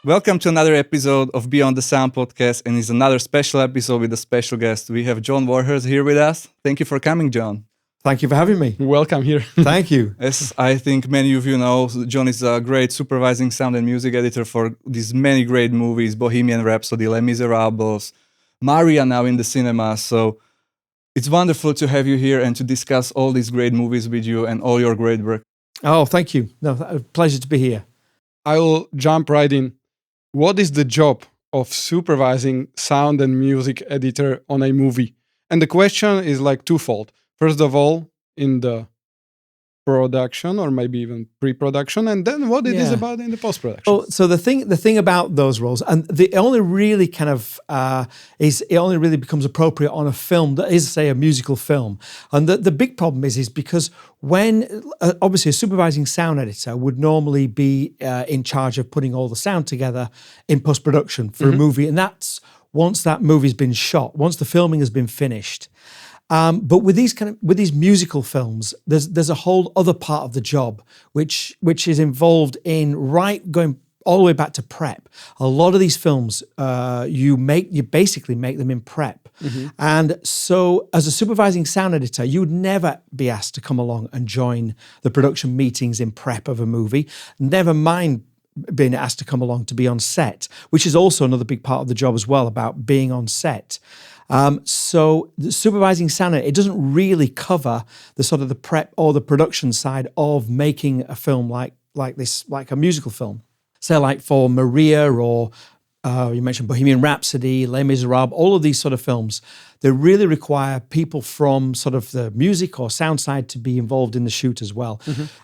Welcome to another episode of Beyond the Sound podcast, and it's another special episode with a special guest. We have John Warhurst here with us. Thank you for coming, John. Thank you for having me. Welcome here. Thank you. As I think many of you know, John is a great supervising sound and music editor for these many great movies, Bohemian Rhapsody, Les Misérables, Maria now in the cinema. So it's wonderful to have you here and to discuss all these great movies with you and all your great work. Oh, thank you. No, pleasure to be here. I'll jump right in. What is the job of supervising sound and music editor on a movie? And the question is like twofold. First of all, in the production or maybe even pre-production, and then what it is about in the post-production. Oh, so the thing about those roles, and it only really kind of it only really becomes appropriate on a film that is, say, a musical film. And the big problem is because when obviously a supervising sound editor would normally be in charge of putting all the sound together in post-production for a movie, and that's once that movie's been shot, once the filming has been finished. But with these musical films, there's a whole other part of the job which is involved in going all the way back to prep. A lot of these films, you basically make them in prep, and so as a supervising sound editor, you would never be asked to come along and join the production meetings in prep of a movie. Never mind being asked to come along to be on set, which is also another big part of the job as well, about being on set. So the supervising sound, it doesn't really cover the sort of the prep or the production side of making a film like this, like a musical film. Say like for Maria or you mentioned Bohemian Rhapsody, Les Misérables, all of these sort of films, they really require people from sort of the music or sound side to be involved in the shoot as well.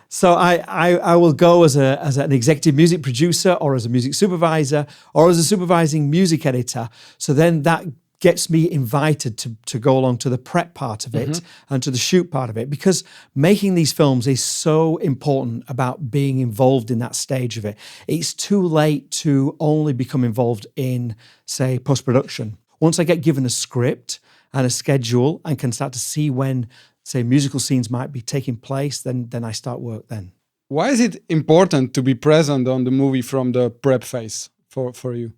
So I will go as an executive music producer or as a music supervisor or as a supervising music editor. So then that gets me invited to go along to the prep part of it and to the shoot part of it, because making these films is so important about being involved in that stage of it. It's too late to only become involved in, say, post-production. Once I get given a script and a schedule and can start to see when, say, musical scenes might be taking place, then I start work then. Why is it important to be present on the movie from the prep phase for you?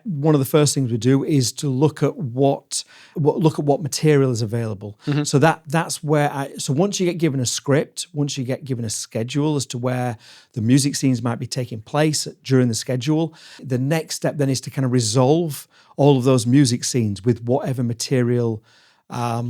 One of the first things we do is to look at what material is available. So that's where so once you get given a script, once you get given a schedule as to where the music scenes might be taking place during the schedule, the next step then is to kind of resolve all of those music scenes with whatever material.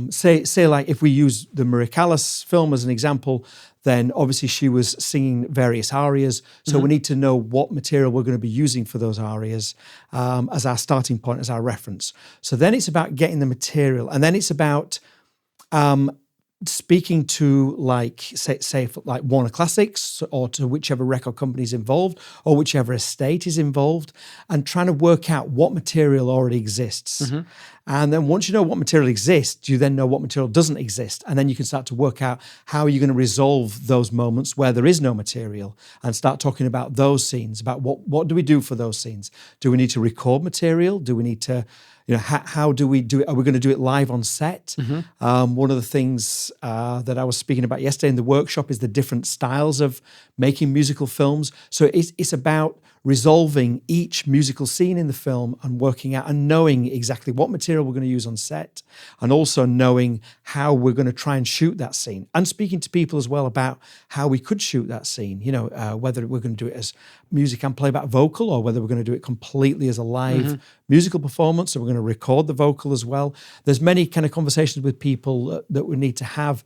Say like if we use the Maria Callas film as an example, then obviously she was singing various arias. So we need to know what material we're going to be using for those arias as our starting point, as our reference. So then it's about getting the material, and then it's about speaking to say like Warner Classics or to whichever record company is involved or whichever estate is involved, and trying to work out what material already exists. And then once you know what material exists, you then know what material doesn't exist. And then you can start to work out how you're going to resolve those moments where there is no material and start talking about those scenes, about what do we do for those scenes? Do we need to record material? Do we need to, how do we do it? Are we going to do it live on set? One of the things that I was speaking about yesterday in the workshop is the different styles of making musical films. So it's about resolving each musical scene in the film and working out and knowing exactly what material we're going to use on set, and also knowing how we're going to try and shoot that scene, and speaking to people as well about how we could shoot that scene, whether we're going to do it as music and playback vocal or whether we're going to do it completely as a live musical performance, or we're going to record the vocal as well. There's many kind of conversations with people that we need to have,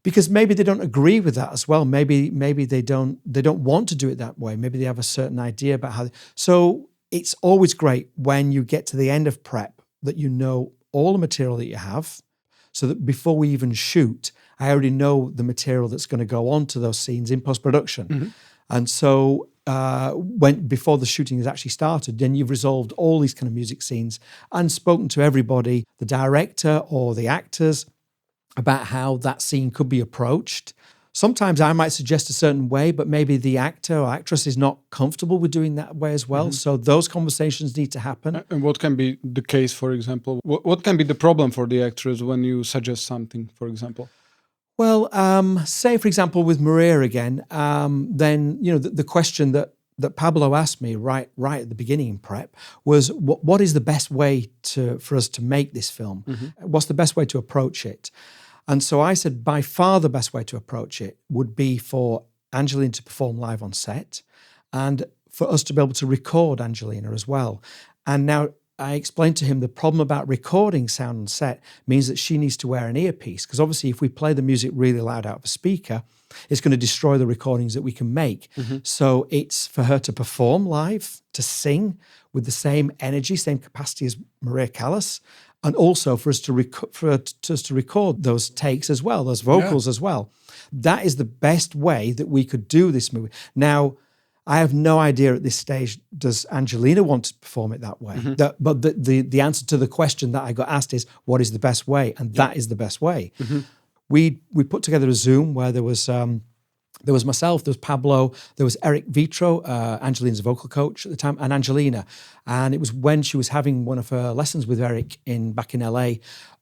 because maybe they don't agree with that as well. Maybe they don't want to do it that way. Maybe they have a certain idea about how. So it's always great when you get to the end of prep that you know all the material that you have, so that before we even shoot, I already know the material that's going to go on to those scenes in post-production. And so before the shooting has actually started, then you've resolved all these kind of music scenes and spoken to everybody, the director or the actors, about how that scene could be approached. Sometimes I might suggest a certain way, but maybe the actor or actress is not comfortable with doing that way as well. So those conversations need to happen. And what can be the case, for example? What can be the problem for the actress when you suggest something, for example? Well, say, for example, with Maria again, then, the question that that Pablo asked me right at the beginning in prep was, what is the best way for us to make this film? What's the best way to approach it? And so I said, by far the best way to approach it would be for Angelina to perform live on set, and for us to be able to record Angelina as well. And now I explained to him the problem about recording sound on set means that she needs to wear an earpiece, because obviously if we play the music really loud out of a speaker, it's going to destroy the recordings that we can make. So it's for her to perform live, to sing with the same energy, same capacity as Maria Callas, and also for us to record those takes as well, those vocals as well. That is the best way that we could do this movie. Now, I have no idea at this stage, does Angelina want to perform it that way? But the answer to the question that I got asked is, what is the best way? And that is the best way. We put together a Zoom where there was myself, there was Pablo, there was Eric Vitro, Angelina's vocal coach at the time, and Angelina. And it was when she was having one of her lessons with Eric back in LA,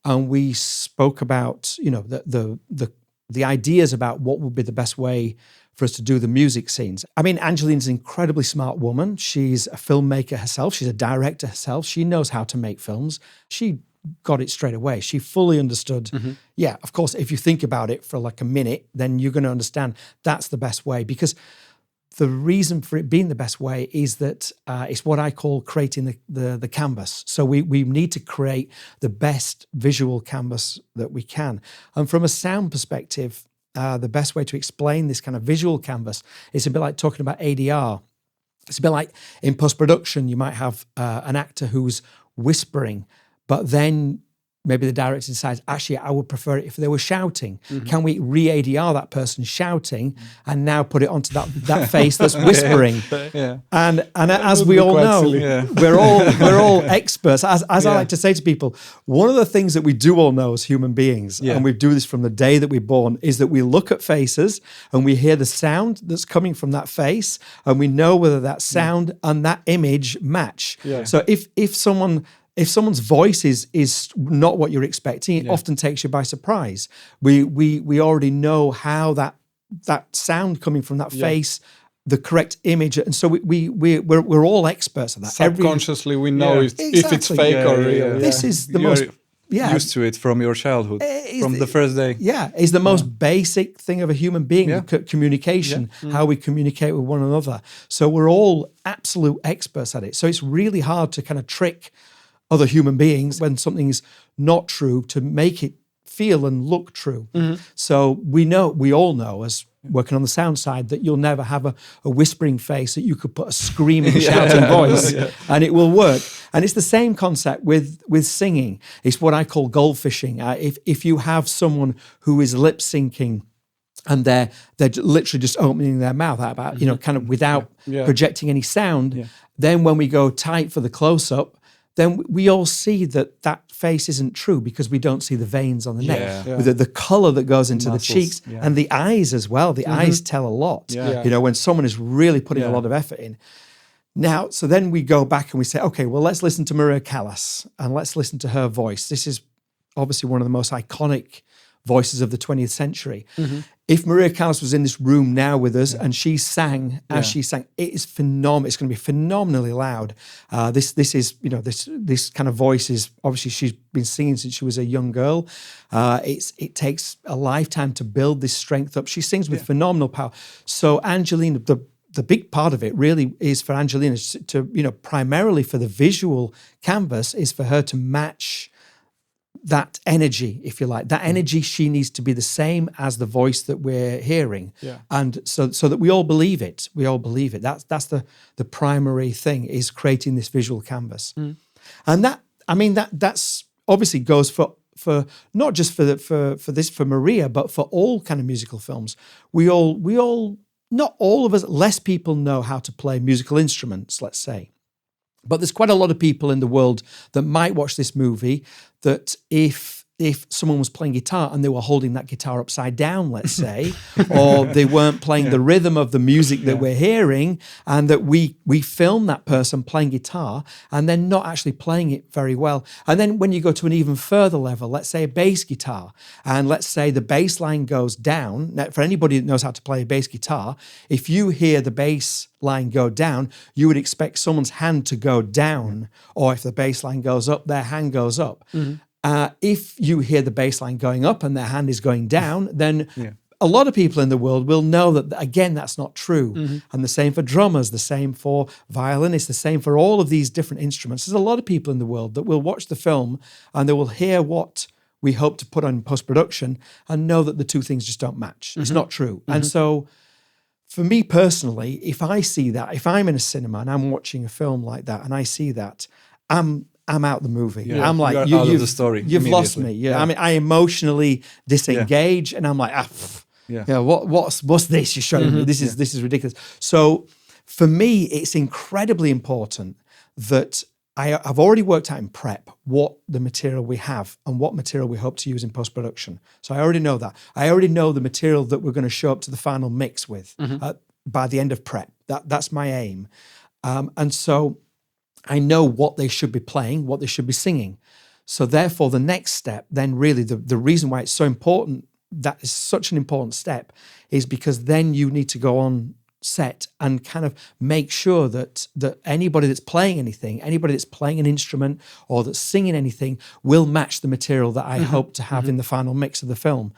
and we spoke about, you know, the ideas about what would be the best way for us to do the music scenes. I mean, Angelina's an incredibly smart woman. She's a filmmaker herself. She's a director herself. She knows how to make films. She got it straight away. She fully understood. Yeah, of course, if you think about it for like a minute, then you're going to understand that's the best way, because the reason for it being the best way is that it's what I call creating the canvas. So we need to create the best visual canvas that we can. And from a sound perspective, the best way to explain this kind of visual canvas is a bit like talking about ADR. It's a bit like in post-production, you might have an actor who's whispering, but then maybe the director decides, actually, I would prefer it if they were shouting. Can we re-ADR that person shouting and now put it onto that face that's whispering? And as we all know, we're all experts. As I like to say to people, one of the things that we do all know as human beings, and we do this from the day that we're born, is that we look at faces and we hear the sound that's coming from that face, and we know whether that sound and that image match. So if someone's voice is not what you're expecting, it often takes you by surprise. We already know how that sound coming from that face, the correct image, and so we're all experts at that. Subconsciously, we know if it's fake or real. This is the most used to it from your childhood, from the first day. It's the most basic thing of a human being, communication, how we communicate with one another. So we're all absolute experts at it. So it's really hard to kind of trick other human beings when something's not true to make it feel and look true. So we all know, as working on the sound side, that you'll never have a whispering face that you could put a screaming, shouting voice and it will work. And it's the same concept with singing. It's what I call goldfishing. If you have someone who is lip syncing and they're literally just opening their mouth out about, kind of without projecting any sound, then when we go tight for the close-up, then we all see that face isn't true because we don't see the veins on the neck, the color that goes into the cheeks and the eyes as well. The eyes tell a lot, when someone is really putting a lot of effort in. Now, so then we go back and we say, okay, well, let's listen to Maria Callas and let's listen to her voice. This is obviously one of the most iconic voices of the 20th century. If Maria Callas was in this room now with us and she sang as she sang, it is phenomenal. It's going to be phenomenally loud. This is, this kind of voice is, obviously she's been singing since she was a young girl. It takes a lifetime to build this strength up. She sings with phenomenal power. So Angelina, the big part of it really is for Angelina to, primarily for the visual canvas, is for her to match that energy, if you like. That energy, she needs to be the same as the voice that we're hearing. And so that we all believe it. We all believe it. That's the primary thing, is creating this visual canvas. And that's obviously goes for not just for Maria, but for all kind of musical films. We all, not all of us, less people know how to play musical instruments, let's say. But there's quite a lot of people in the world that might watch this movie that if if someone was playing guitar and they were holding that guitar upside down, let's say, or they weren't playing the rhythm of the music that we're hearing, and that we film that person playing guitar and then not actually playing it very well. And then when you go to an even further level, let's say a bass guitar, and let's say the bass line goes down. Now, for anybody that knows how to play a bass guitar, if you hear the bass line go down, you would expect someone's hand to go down, or if the bass line goes up, their hand goes up. If you hear the bass line going up and their hand is going down, then a lot of people in the world will know that, again, that's not true. And the same for drummers, the same for violinists, the same for all of these different instruments. There's a lot of people in the world that will watch the film and they will hear what we hope to put on post-production and know that the two things just don't match. It's not true. And so for me personally, if I see that, if I'm in a cinema and I'm watching a film like that and I see that, I'm out the movie. Yeah. I'm like, You're out of the story. You've lost me. I mean, I emotionally disengage, and I'm like, what's this you're showing me? This is ridiculous. So for me, it's incredibly important that I've already worked out in prep what the material we have and what material we hope to use in post-production. So I already know that. I already know the material that we're going to show up to the final mix with by the end of prep. That's my aim. And so I know what they should be playing, what they should be singing. So therefore, the next step, then really the reason why it's so important, that is such an important step, is because then you need to go on set and kind of make sure that anybody that's playing anything, anybody that's playing an instrument or that's singing anything will match the material that I hope to have in the final mix of the film.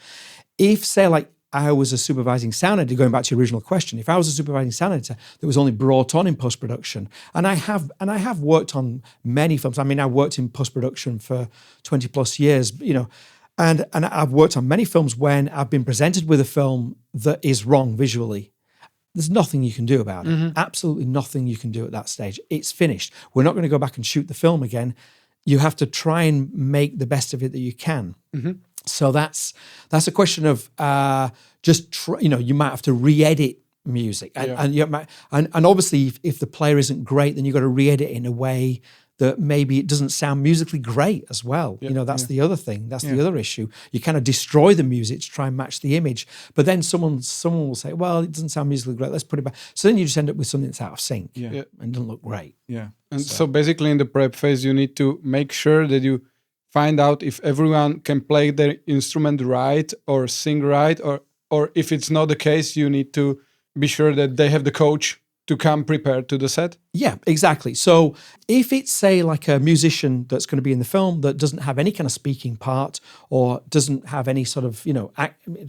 If, say, like, I was a supervising sound editor, going back to your original question, if I was a supervising sound editor that was only brought on in post-production, and I have worked on many films. I mean, I worked in post-production for 20 plus years, and I've worked on many films when I've been presented with a film that is wrong visually. There's nothing you can do about it. Absolutely nothing you can do at that stage. It's finished. We're not going to go back and shoot the film again. You have to try and make the best of it that you can. So that's a question of you might have to re-edit music, and obviously if the player isn't great, then you've got to re-edit it in a way that maybe it doesn't sound musically great as well. That's the other thing. That's the other issue. You kind of destroy the music to try and match the image, but then someone will say, well, it doesn't sound musically great, let's put it back. So then you just end up with something that's out of sync and doesn't look great. And so basically in the prep phase, you need to make sure that you find out if everyone can play their instrument right or sing right, or if it's not the case, you need to be sure that they have the coach to come prepared to the set? Yeah, exactly. So if it's, say, like a musician that's going to be in the film that doesn't have any kind of speaking part or doesn't have any sort of,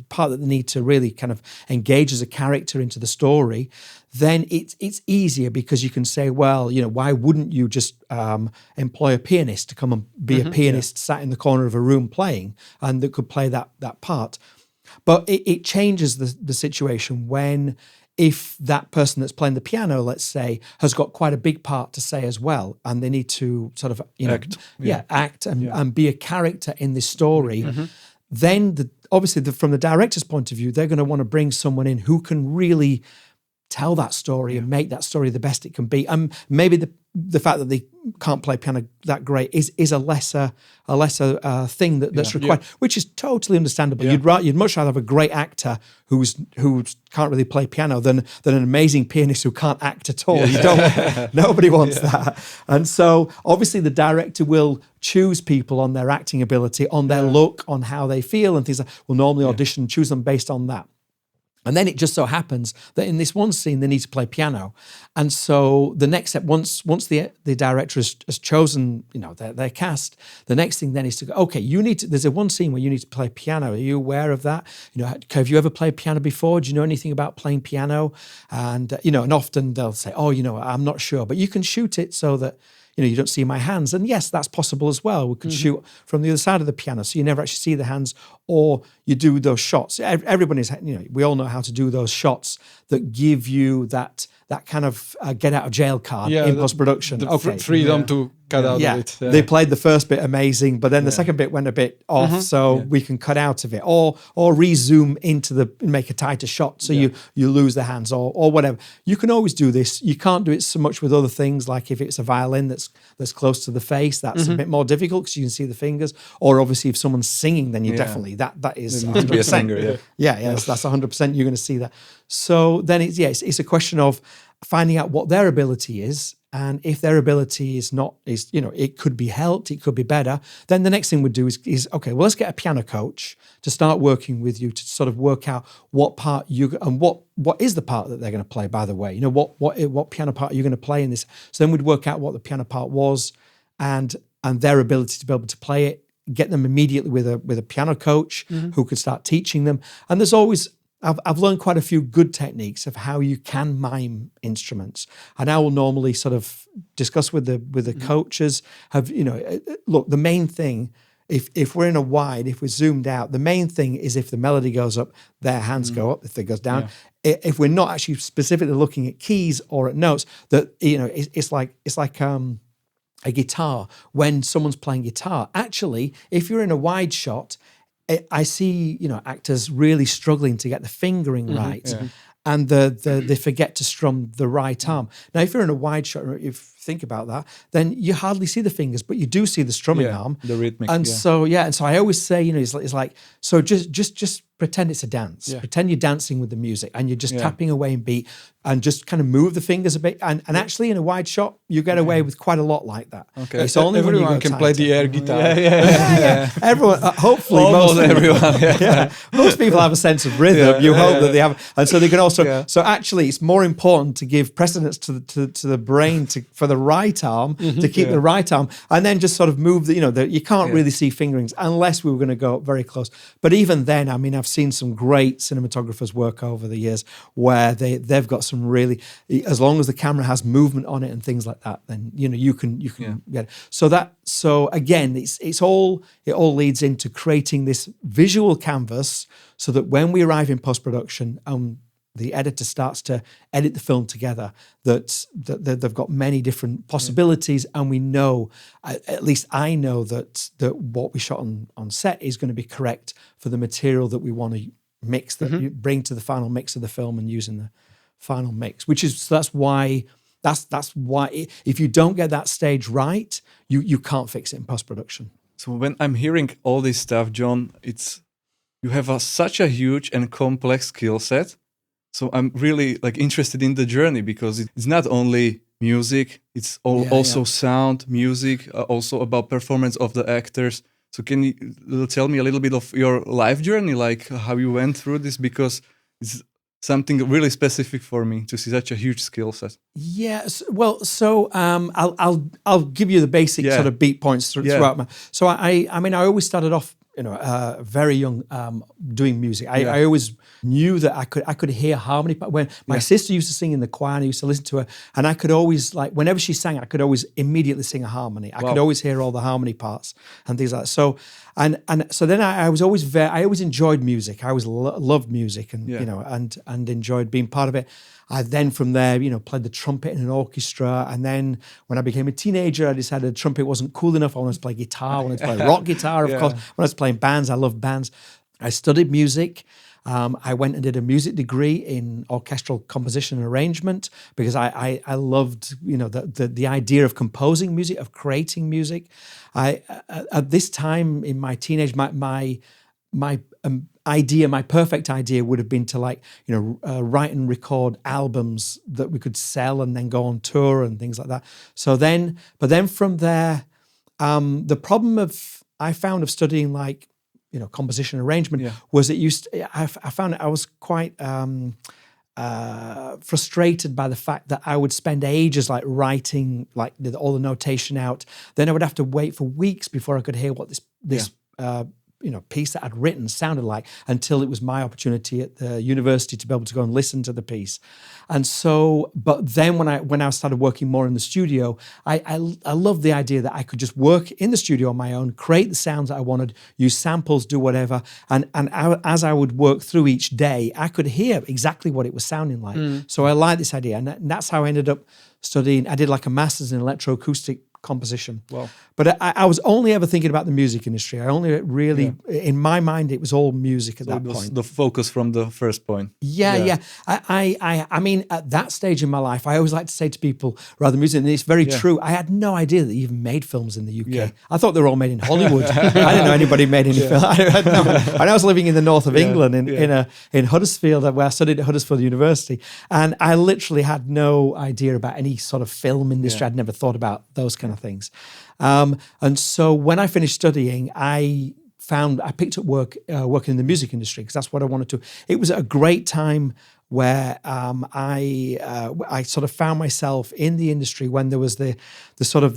part that they need to really kind of engage as a character into the story, then it's easier because you can say, well, why wouldn't you just employ a pianist to come and be a pianist sat in the corner of a room playing and that could play that part. But it changes the situation when, if that person that's playing the piano, let's say, has got quite a big part to say as well, and they need to sort of, act and be a character in this story, then obviously from the director's point of view, they're going to want to bring someone in who can really tell that story and make that story the best it can be. And maybe the fact that they can't play piano that great is a lesser thing that's required, which is totally understandable. You'd much rather have a great actor who can't really play piano than an amazing pianist who can't act at all. You don't. Nobody wants that. And so obviously the director will choose people on their acting ability, on their look, on how they feel, and things like. Will normally audition, choose them based on that. And then it just so happens that in this one scene, they need to play piano. And so the next step, once the director has chosen, their cast, the next thing then is to go, okay, there's one scene where you need to play piano. Are you aware of that? Have you ever played piano before? Do you know anything about playing piano? And, and often they'll say, oh, I'm not sure, but you can shoot it so that, you don't see my hands. And yes, that's possible as well. We could shoot from the other side of the piano, so you never actually see the hands, or you do those shots. Everybody's, we all know how to do those shots that give you that that kind of get out of jail card Yeah, in post-production. The freedom to cut out of it. They played the first bit amazing, but then the second bit went a bit off, so we can cut out of it, or re-zoom into make a tighter shot, so you lose the hands, or whatever. You can always do this. You can't do it so much with other things, like if it's a violin that's close to the face, that's a bit more difficult because you can see the fingers. Or obviously, if someone's singing, then you definitely that is 100%. Be a singer, That's 100%. You're going to see that. So then it's a question of finding out what their ability is, and if their ability is it could be helped, it could be better, then the next thing we'd do is okay, well, let's get a piano coach to start working with you to sort of work out what part and what is the part that they're going to play, by the way. What piano part are you going to play in this? So then we'd work out what the piano part was and their ability to be able to play it, get them immediately with a piano coach who could start teaching them. And there's always I've learned quite a few good techniques of how you can mime instruments, and I will normally sort of discuss with the coaches. Look, the main thing, if we're in a wide, if we're zoomed out, the main thing is if the melody goes up, their hands go up. If it goes down, if we're not actually specifically looking at keys or at notes, that it's like a guitar. When someone's playing guitar, actually, if you're in a wide shot, I see, actors really struggling to get the fingering right, and they forget to strum the right arm. Now, if you're in a wide shot, if you think about that, then you hardly see the fingers, but you do see the strumming arm, the rhythmic. And so I always say, it's like so just pretend it's a dance. Pretend you're dancing with the music, and you're just tapping away in beat, and just kind of move the fingers a bit. And actually, in a wide shot, you get away with quite a lot like that. Okay, it's only everyone can play the air guitar. Everyone, hopefully, almost everyone. Most people have a sense of rhythm. You hope that they have, and so they can also. So actually, it's more important to give precedence to the brain for the right arm to keep the right arm, and then just sort of move you can't really see fingerings unless we were going to go very close. But even then, I mean, I've seen some great cinematographers work over the years where they've got some really, as long as the camera has movement on it and things like that, then you can get it. So again, it all leads into creating this visual canvas so that when we arrive in post-production, the editor starts to edit the film together, that they've got many different possibilities, and we know, at least I know that what we shot on set is going to be correct for the material that we want to mix, that you bring to the final mix of the film and use in the final mix. That's why if you don't get that stage right, you can't fix it in post-production. So when I'm hearing all this stuff, John, you have such a huge and complex skill set. So I'm really interested in the journey, because it's not only music, it's also sound, music, also about performance of the actors. So can you tell me a little bit of your life journey, like how you went through this? Because it's something really specific for me to see such a huge skill set. Yes, well, so I'll give you the basic sort of beat points throughout. So I mean, I always started off, very young, doing music. I always knew that I could hear harmony. When my sister used to sing in the choir, and I used to listen to her, and I could always, whenever she sang, I could always immediately sing a harmony. I could always hear all the harmony parts and things like that. So and so then I was always I always enjoyed music. I always loved music, and and enjoyed being part of it. I then from there, played the trumpet in an orchestra. And then when I became a teenager, I decided the trumpet wasn't cool enough. I wanted to play guitar. I wanted to play rock guitar, of course. When I was playing bands, I loved bands. I studied music. I went and did a music degree in orchestral composition and arrangement, because I loved, the idea of composing music, of creating music. At this time in my teenage, my perfect idea would have been to write and record albums that we could sell and then go on tour and things like that. But then from there, the problem I found of studying composition arrangement was I found I was quite frustrated by the fact that I would spend ages writing all the notation out. Then I would have to wait for weeks before I could hear what this piece that I'd written sounded like, until it was my opportunity at the university to be able to go and listen to the piece. And so, but then when I started working more in the studio, I loved the idea that I could just work in the studio on my own, create the sounds that I wanted, use samples, do whatever. And as I would work through each day, I could hear exactly what it was sounding like. So I liked this idea. And that's how I ended up studying. I did like a master's in electroacoustic composition. Wow. But I was only ever thinking about the music industry. I only really, in my mind, it was all music at that point. The focus from the first point. Yeah. I mean, at that stage in my life, I always like to say to people, rather music, and it's very true, I had no idea that you even made films in the UK. Yeah. I thought they were all made in Hollywood. I didn't know anybody made any film. And I was living in the north of England, in Huddersfield, where I studied at Huddersfield University, and I literally had no idea about any sort of film industry. I'd never thought about those kind of things. And so when I finished studying, I picked up work working in the music industry, because that's what I wanted to. It was a great time where I sort of found myself in the industry when there was the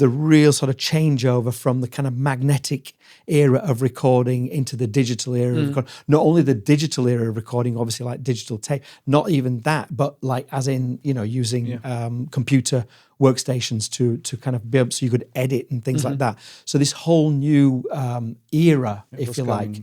real sort of changeover from the kind of magnetic era of recording into the digital era of recording. Not only the digital era of recording, obviously like digital tape, not even that, but like as in, using computer workstations to kind of be able, so you could edit and things like that. So this whole new era, if you like,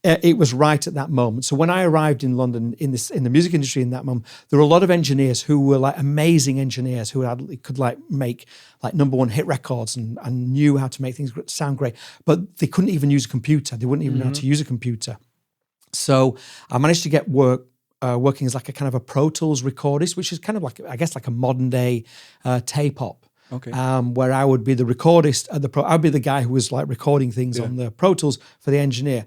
it was right at that moment. So when I arrived in London in the music industry in that moment, there were a lot of engineers who were like amazing engineers who could like make like #1 hit records and knew how to make things sound great, but they couldn't even use a computer. They wouldn't even know how to use a computer. So I managed to get work working as like a kind of a Pro Tools recordist, which is kind of like, I guess, like a modern day tape op. Okay. Where I would be the recordist at I'd be the guy who was like recording things on the Pro Tools for the engineer.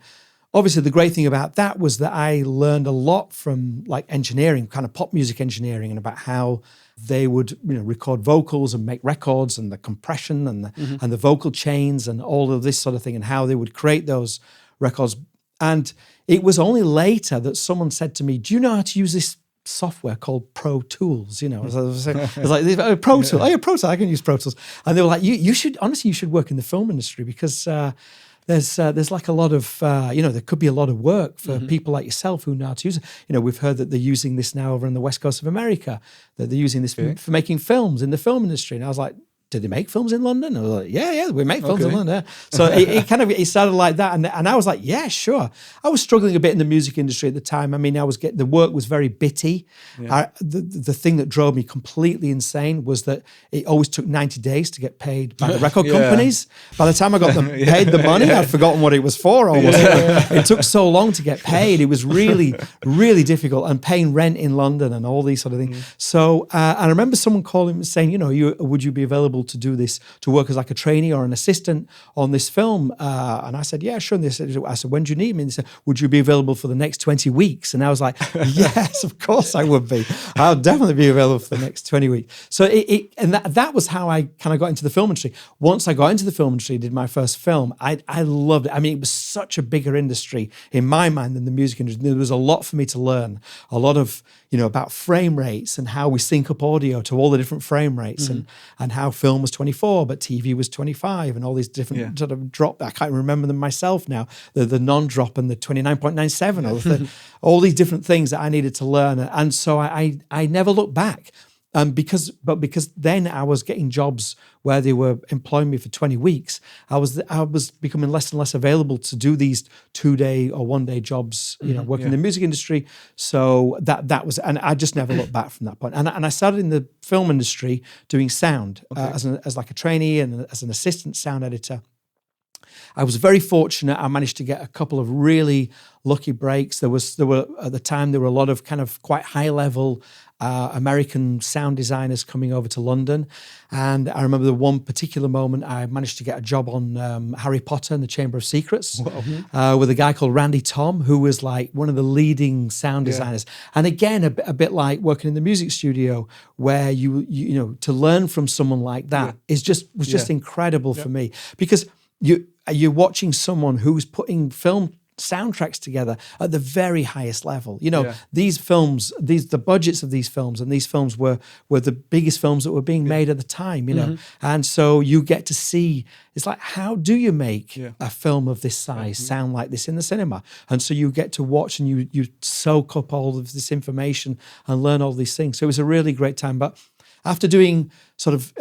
Obviously, the great thing about that was that I learned a lot from like engineering, kind of pop music engineering, and about how they would record vocals and make records, and the compression and the vocal chains and all of this sort of thing, and how they would create those records. And it was only later that someone said to me, "Do you know how to use this software called Pro Tools?" I was like, Pro Tools. Oh, yeah, Pro Tools. I can use Pro Tools. And they were like, "You should work in the film industry, because there's like a lot of there could be a lot of work for people like yourself who know how to use it. We've heard that they're using this now over on the west coast of America. That they're using this for making films in the film industry." And I was like, "Did they make films in London?" I was like, yeah, we make films in London. Yeah. So it started like that. And I was like, yeah, sure. I was struggling a bit in the music industry at the time. I mean, the work was very bitty. Yeah. The thing that drove me completely insane was that it always took 90 days to get paid by the record companies. By the time I got paid the money, I'd forgotten what it was for almost. It took so long to get paid. It was really, really difficult, and paying rent in London and all these sort of things. So I remember someone calling me saying, would you be available to do this, to work as like a trainee or an assistant on this film? And I said, yeah, sure. And I said, when do you need me? And they said, would you be available for the next 20 weeks? And I was like, yes, of course I would be. I'll definitely be available for the next 20 weeks. So that was how I kind of got into the film industry. Once I got into the film industry, did my first film, I loved it. I mean, it was such a bigger industry in my mind than the music industry. There was a lot for me to learn, a lot of, about frame rates and how we sync up audio to all the different frame rates, and how film was 24, but TV was 25, and all these different sort of drop. I can't remember them myself now. The non-drop and the 29.97, all these different things that I needed to learn. And so I never looked back. Because then I was getting jobs where they were employing me for 20 weeks. I was becoming less and less available to do these 2-day or 1-day jobs, working in the music industry. So that was, and I just never looked back from that point. And I started in the film industry doing sound as like a trainee and as an assistant sound editor. I was very fortunate. I managed to get a couple of really lucky breaks. There were at the time, there were a lot of kind of quite high level American sound designers coming over to London. And I remember the one particular moment I managed to get a job on Harry Potter and the Chamber of Secrets with a guy called Randy Tom, who was like one of the leading sound designers. And again, a bit like working in the music studio, where you to learn from someone like that was just incredible for me, because you're watching someone who's putting film soundtracks together at the very highest level. You know, Yeah. these films, the budgets of these films, and these films were the biggest films that were being made at the time, you know. And so you get to see, it's like, how do you make a film of this size sound like this in the cinema? And so you get to watch and you soak up all of this information and learn all these things. So it was a really great time. But after doing sort of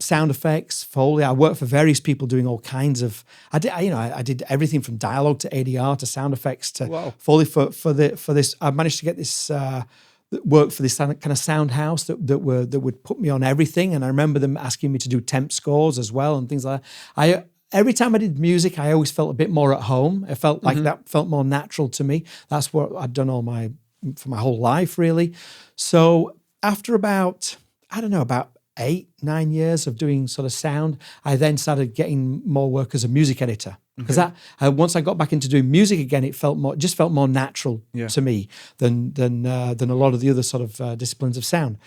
sound effects, foley, I worked for various people doing all kinds of. I did everything from dialogue to ADR to sound effects to foley for this. I managed to get this work for this kind of sound house that would put me on everything. And I remember them asking me to do temp scores as well and things like that. Every time I did music, I always felt a bit more at home. It felt like that felt more natural to me. That's what I'd done for my whole life, really. So after about 8-9 years of doing sort of sound, I then started getting more work as a music editor. Because once I got back into doing music again, it felt more natural to me than a lot of the other sort of disciplines of sound.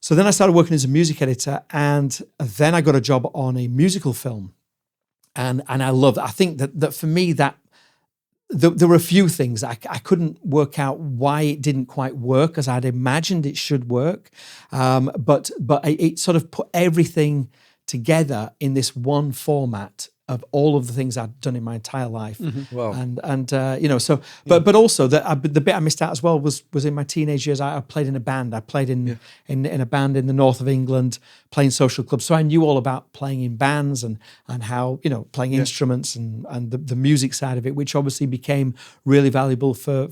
So then I started working as a music editor, and then I got a job on a musical film, and I loved it. I think that for me there were a few things I couldn't work out why it didn't quite work as I'd imagined it should work, but it sort of put everything together in this one format of all of the things I'd done in my entire life. Wow. And but also the bit I missed out as well was in my teenage years. I played in a band. I played in a band in the north of England, playing social clubs. So I knew all about playing in bands and how, playing instruments and the music side of it, which obviously became really valuable for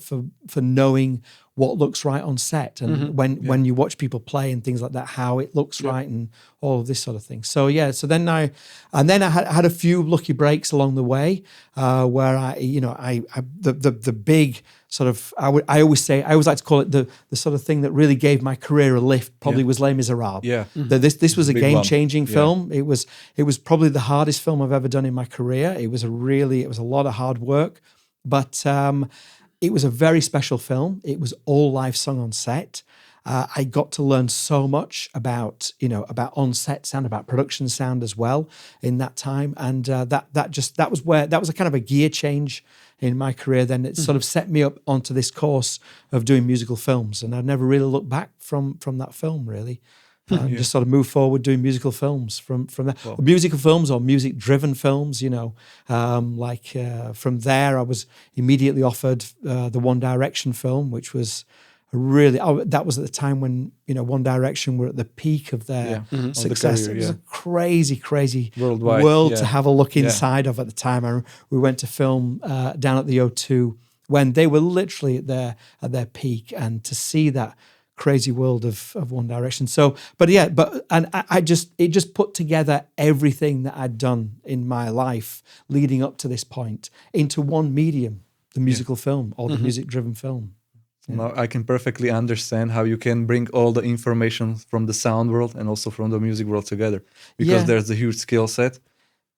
knowing what looks right on set, and when you watch people play and things like that, how it looks right, and all of this sort of thing. So then I had a few lucky breaks along the way, where the big sort of, I always like to call it the sort of thing that really gave my career a lift. Probably was Les Misérables. Yeah, this was a game-changing one. film. It was probably the hardest film I've ever done in my career. It was a lot of hard work, but it was a very special film. It was all live sung on set. I got to learn so much about on-set sound, about production sound as well in that time, and that was a kind of a gear change in my career. Then it sort of set me up onto this course of doing musical films, and I've never really looked back from that film, really. Just sort of move forward doing musical films from that. Wow. Musical films or music-driven films, from there I was immediately offered the One Direction film, which was that was at the time when One Direction were at the peak of their success. It was a crazy worldwide world to have a look inside of at the time. We went to film down at the O2 when they were literally at their peak, and to see that crazy world of One Direction. So, it just put together everything that I'd done in my life leading up to this point into one medium, the musical film or the music-driven film. Yeah. Now I can perfectly understand how you can bring all the information from the sound world and also from the music world together, because there's a huge skill set.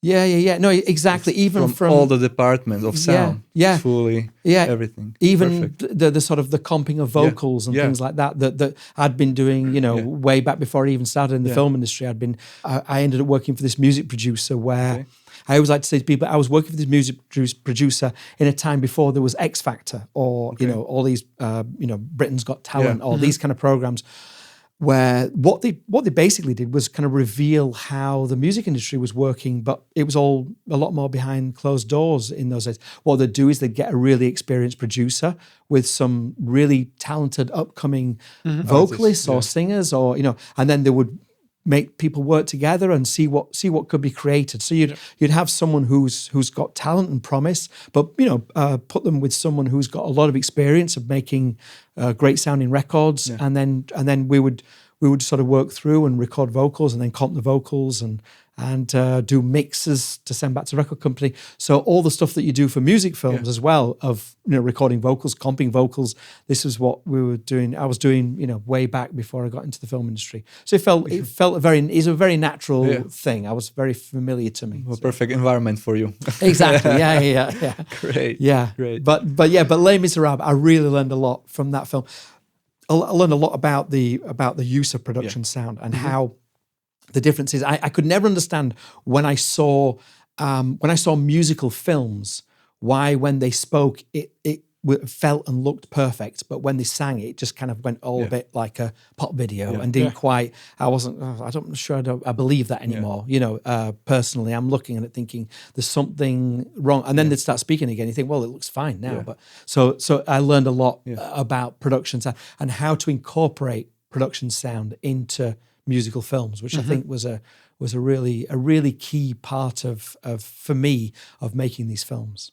Yeah. No, exactly. Even from all the departments of sound, fully, everything. Even the sort of the comping of vocals and things like that I'd been doing, way back before I even started in the film industry. I ended up working for this music producer where I always like to say to people, I was working for this music producer in a time before there was X Factor or all these Britain's Got Talent or these kind of programs, where what they basically did was kind of reveal how the music industry was working, but it was all a lot more behind closed doors in those days. What they'd do is they'd get a really experienced producer with some really talented upcoming vocalists or singers, or and then they would make people work together and see what could be created. So you'd have someone who's got talent and promise, but put them with someone who's got a lot of experience of making great sounding records, and then we would sort of work through and record vocals and then comp the vocals and do mixes to send back to the record company. So all the stuff that you do for music films as well, of recording vocals, comping vocals, this is what we were doing. I was doing way back before I got into the film industry. So it felt a very natural thing. I was very familiar to me. A perfect environment for you. Exactly. Yeah. Great. Yeah. Great. But Les Misérables, I really learned a lot from that film. I learned a lot about the use of production sound and how the difference is. I could never understand when I saw musical films why when they spoke, it felt and looked perfect, but when they sang it just kind of went all a bit like a pop video and didn't quite. I'm sure I believe that anymore. You know, personally, I'm looking at it thinking there's something wrong, and then they'd start speaking again. You think, well, it looks fine now. But so I learned a lot about production sound and how to incorporate production sound into musical films, which I think was a really key part of for me of making these films.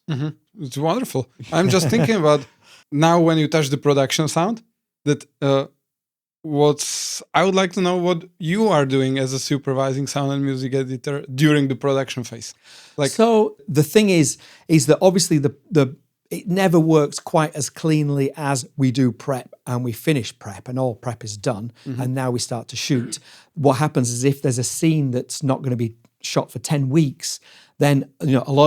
It's wonderful. I'm just thinking about now when you touch the production sound, that I would like to know what you are doing as a supervising sound and music editor during the production phase. So the thing is that obviously it never works quite as cleanly as we do prep and we finish prep and all prep is done and now we start to shoot. What happens is if there's a scene that's not going to be shot for 10 weeks, then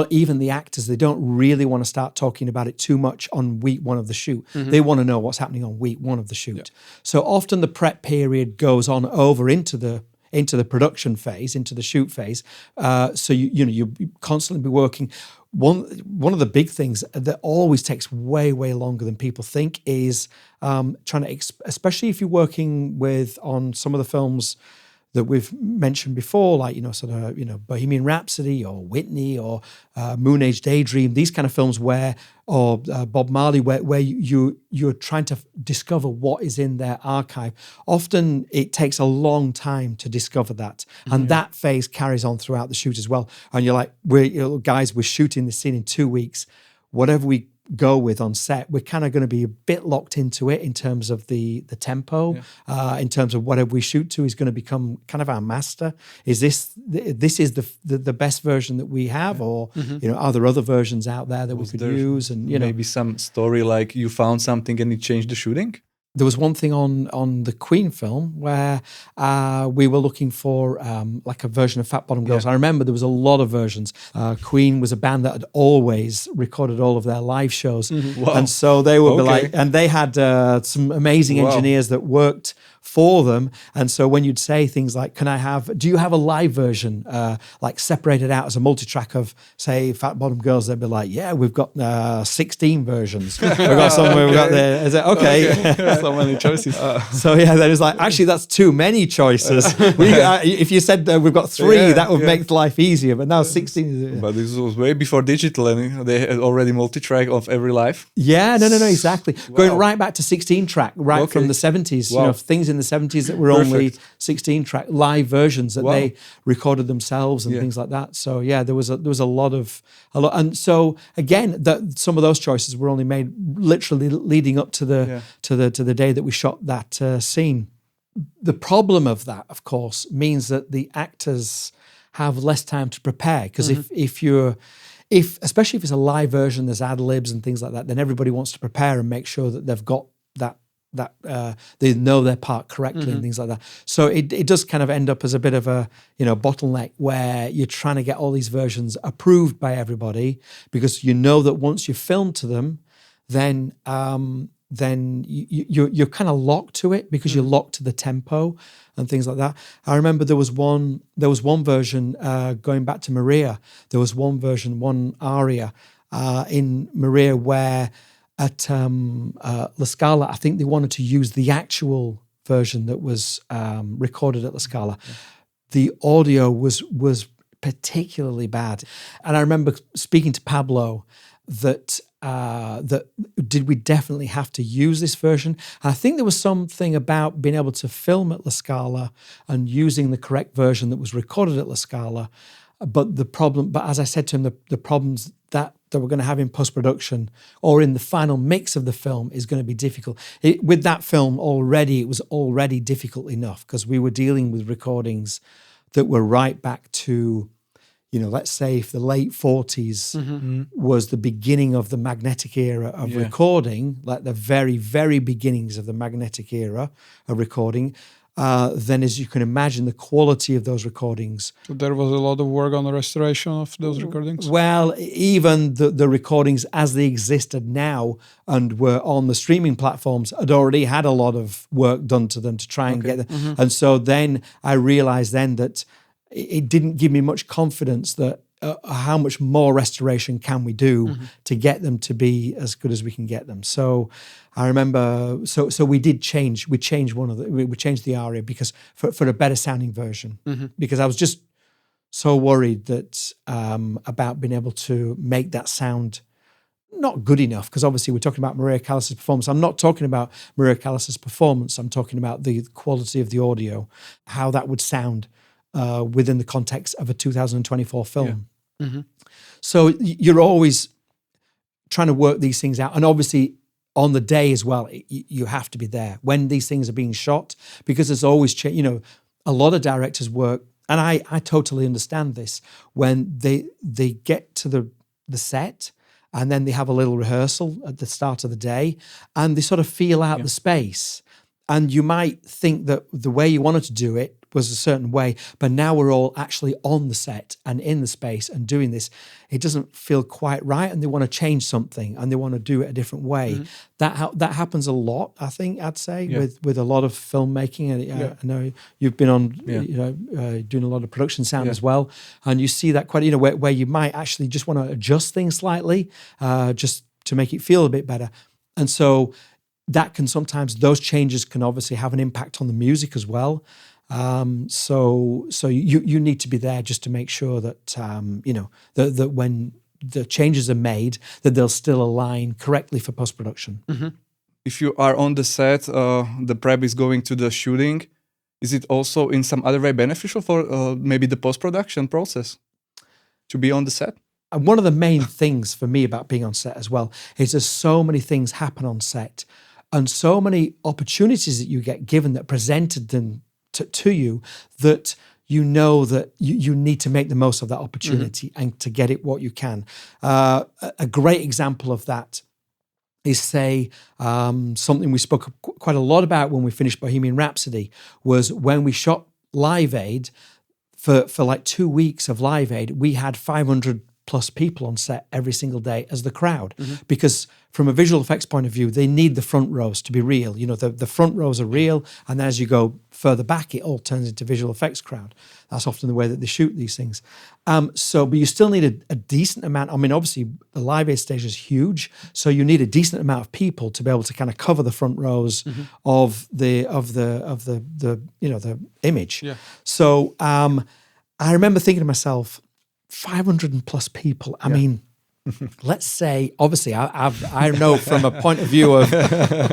even the actors, they don't really want to start talking about it too much on week one of the shoot. They want to know what's happening on week one of the shoot. So often the prep period goes on over into the production phase, into the shoot phase. So you constantly be working. One of the big things that always takes way longer than people think is trying to, especially if you're working on some of the films that we've mentioned before, like Bohemian Rhapsody or Whitney or Moon Age Daydream, these kind of films or Bob Marley, where you're trying to discover what is in their archive. Often it takes a long time to discover that, and that phase carries on throughout the shoot as well. And you're like, we're shooting this scene in 2 weeks. Whatever we go with on set, we're kind of going to be a bit locked into it in terms of the tempo, in terms of whatever we shoot to is going to become kind of our master. Is this is the best version that we have, or are there other versions out there that we could use? And maybe some story like you found something and it changed the shooting. There was one thing on the Queen film where we were looking for like a version of Fat Bottom Girls. I remember there was a lot of versions. Queen was a band that had always recorded all of their live shows. Wow. And so they would be and they had some amazing engineers that worked for them. And so when you'd say things like, do you have a live version, like separated out as a multi-track of, say, Fat Bottom Girls, they'd be like, yeah, we've got 16 versions. We've got somewhere, we've got there. Is it okay? So many choices. So then it's like, actually, that's too many choices. If you said we've got 3, that would make life easier. But now 16. But this was way before digital, and they had already multi-track of every live. Yeah, no, exactly. Wow. Going right back to 16-track, from the 70s. Wow. Things in the 70s that were only 16-track live versions that they recorded themselves and things like that. So there was a lot, and so again, some of those choices were only made literally leading up to the day that we shot that scene. The problem of that, of course, means that the actors have less time to prepare, because especially if it's a live version, there's ad libs and things like that, then everybody wants to prepare and make sure that they've got that they know their part correctly and things like that. So it does kind of end up as a bit of a bottleneck where you're trying to get all these versions approved by everybody, because that once you film to them, then you're kind of locked to it, because you're locked to the tempo and things like that. I remember there was one version going back to Maria. There was one aria in Maria where at La Scala, I think they wanted to use the actual version that was recorded at La Scala. The audio was particularly bad, and I remember speaking to Pablo that did we definitely have to use this version? And I think there was something about being able to film at La Scala and using the correct version that was recorded at La Scala. But as I said to him, the problems that we're going to have in post-production or in the final mix of the film is going to be difficult. With that film already, it was already difficult enough, because we were dealing with recordings that were right back to, let's say if the late 40s was the beginning of the magnetic era of recording, like the very, very beginnings of the magnetic era of recording, then as you can imagine, the quality of those recordings. So there was a lot of work on the restoration of those recordings? Well, even the recordings as they existed now and were on the streaming platforms had already had a lot of work done to them to try and get them. And so then I realized then that it didn't give me much confidence that how much more restoration can we do to get them to be as good as we can get them. So I remember, so we changed the aria because for a better sounding version, because I was just so worried that about being able to make that sound not good enough, because obviously we're talking about Maria Callas's performance. I'm not talking about Maria Callas's performance. I'm talking about the quality of the audio, how that would sound within the context of a 2024 film. Yeah. So you're always trying to work these things out. And obviously on the day as well, you have to be there when these things are being shot, because there's always, a lot of directors work, and I totally understand this, when they get to the set, and then they have a little rehearsal at the start of the day, and they sort of feel out the space. And you might think that the way you wanted to do it was a certain way, but now we're all actually on the set and in the space and doing this. It doesn't feel quite right, and they want to change something and they want to do it a different way. That happens a lot, I think, I'd say, with a lot of filmmaking. I know you've been on, doing a lot of production sound as well, and you see that quite, where you might actually just want to adjust things slightly, just to make it feel a bit better. And so that can sometimes, those changes can obviously have an impact on the music as well. So you need to be there just to make sure that that when the changes are made, that they'll still align correctly for post-production. If you are on the set, the prep is going to the shooting. Is it also in some other way beneficial for maybe the post-production process to be on the set? And one of the main things for me about being on set as well is there's so many things happen on set, and so many opportunities that you get given that presented them to you, that that you need to make the most of that opportunity and to get it what you can. A great example of that is, say, something we spoke quite a lot about when we finished Bohemian Rhapsody, was when we shot Live Aid, for like 2 weeks of Live Aid, we had 500 plus people on set every single day as the crowd, because from a visual effects point of view, they need the front rows to be real. The front rows are real, and then as you go further back, it all turns into visual effects crowd. That's often the way that they shoot these things. But you still need a decent amount. I mean, obviously the Live Aid stage is huge, so you need a decent amount of people to be able to kind of cover the front rows of the image. Yeah. So I remember thinking to myself, 500 plus people. I mean, let's say, obviously, I know from a point of view of,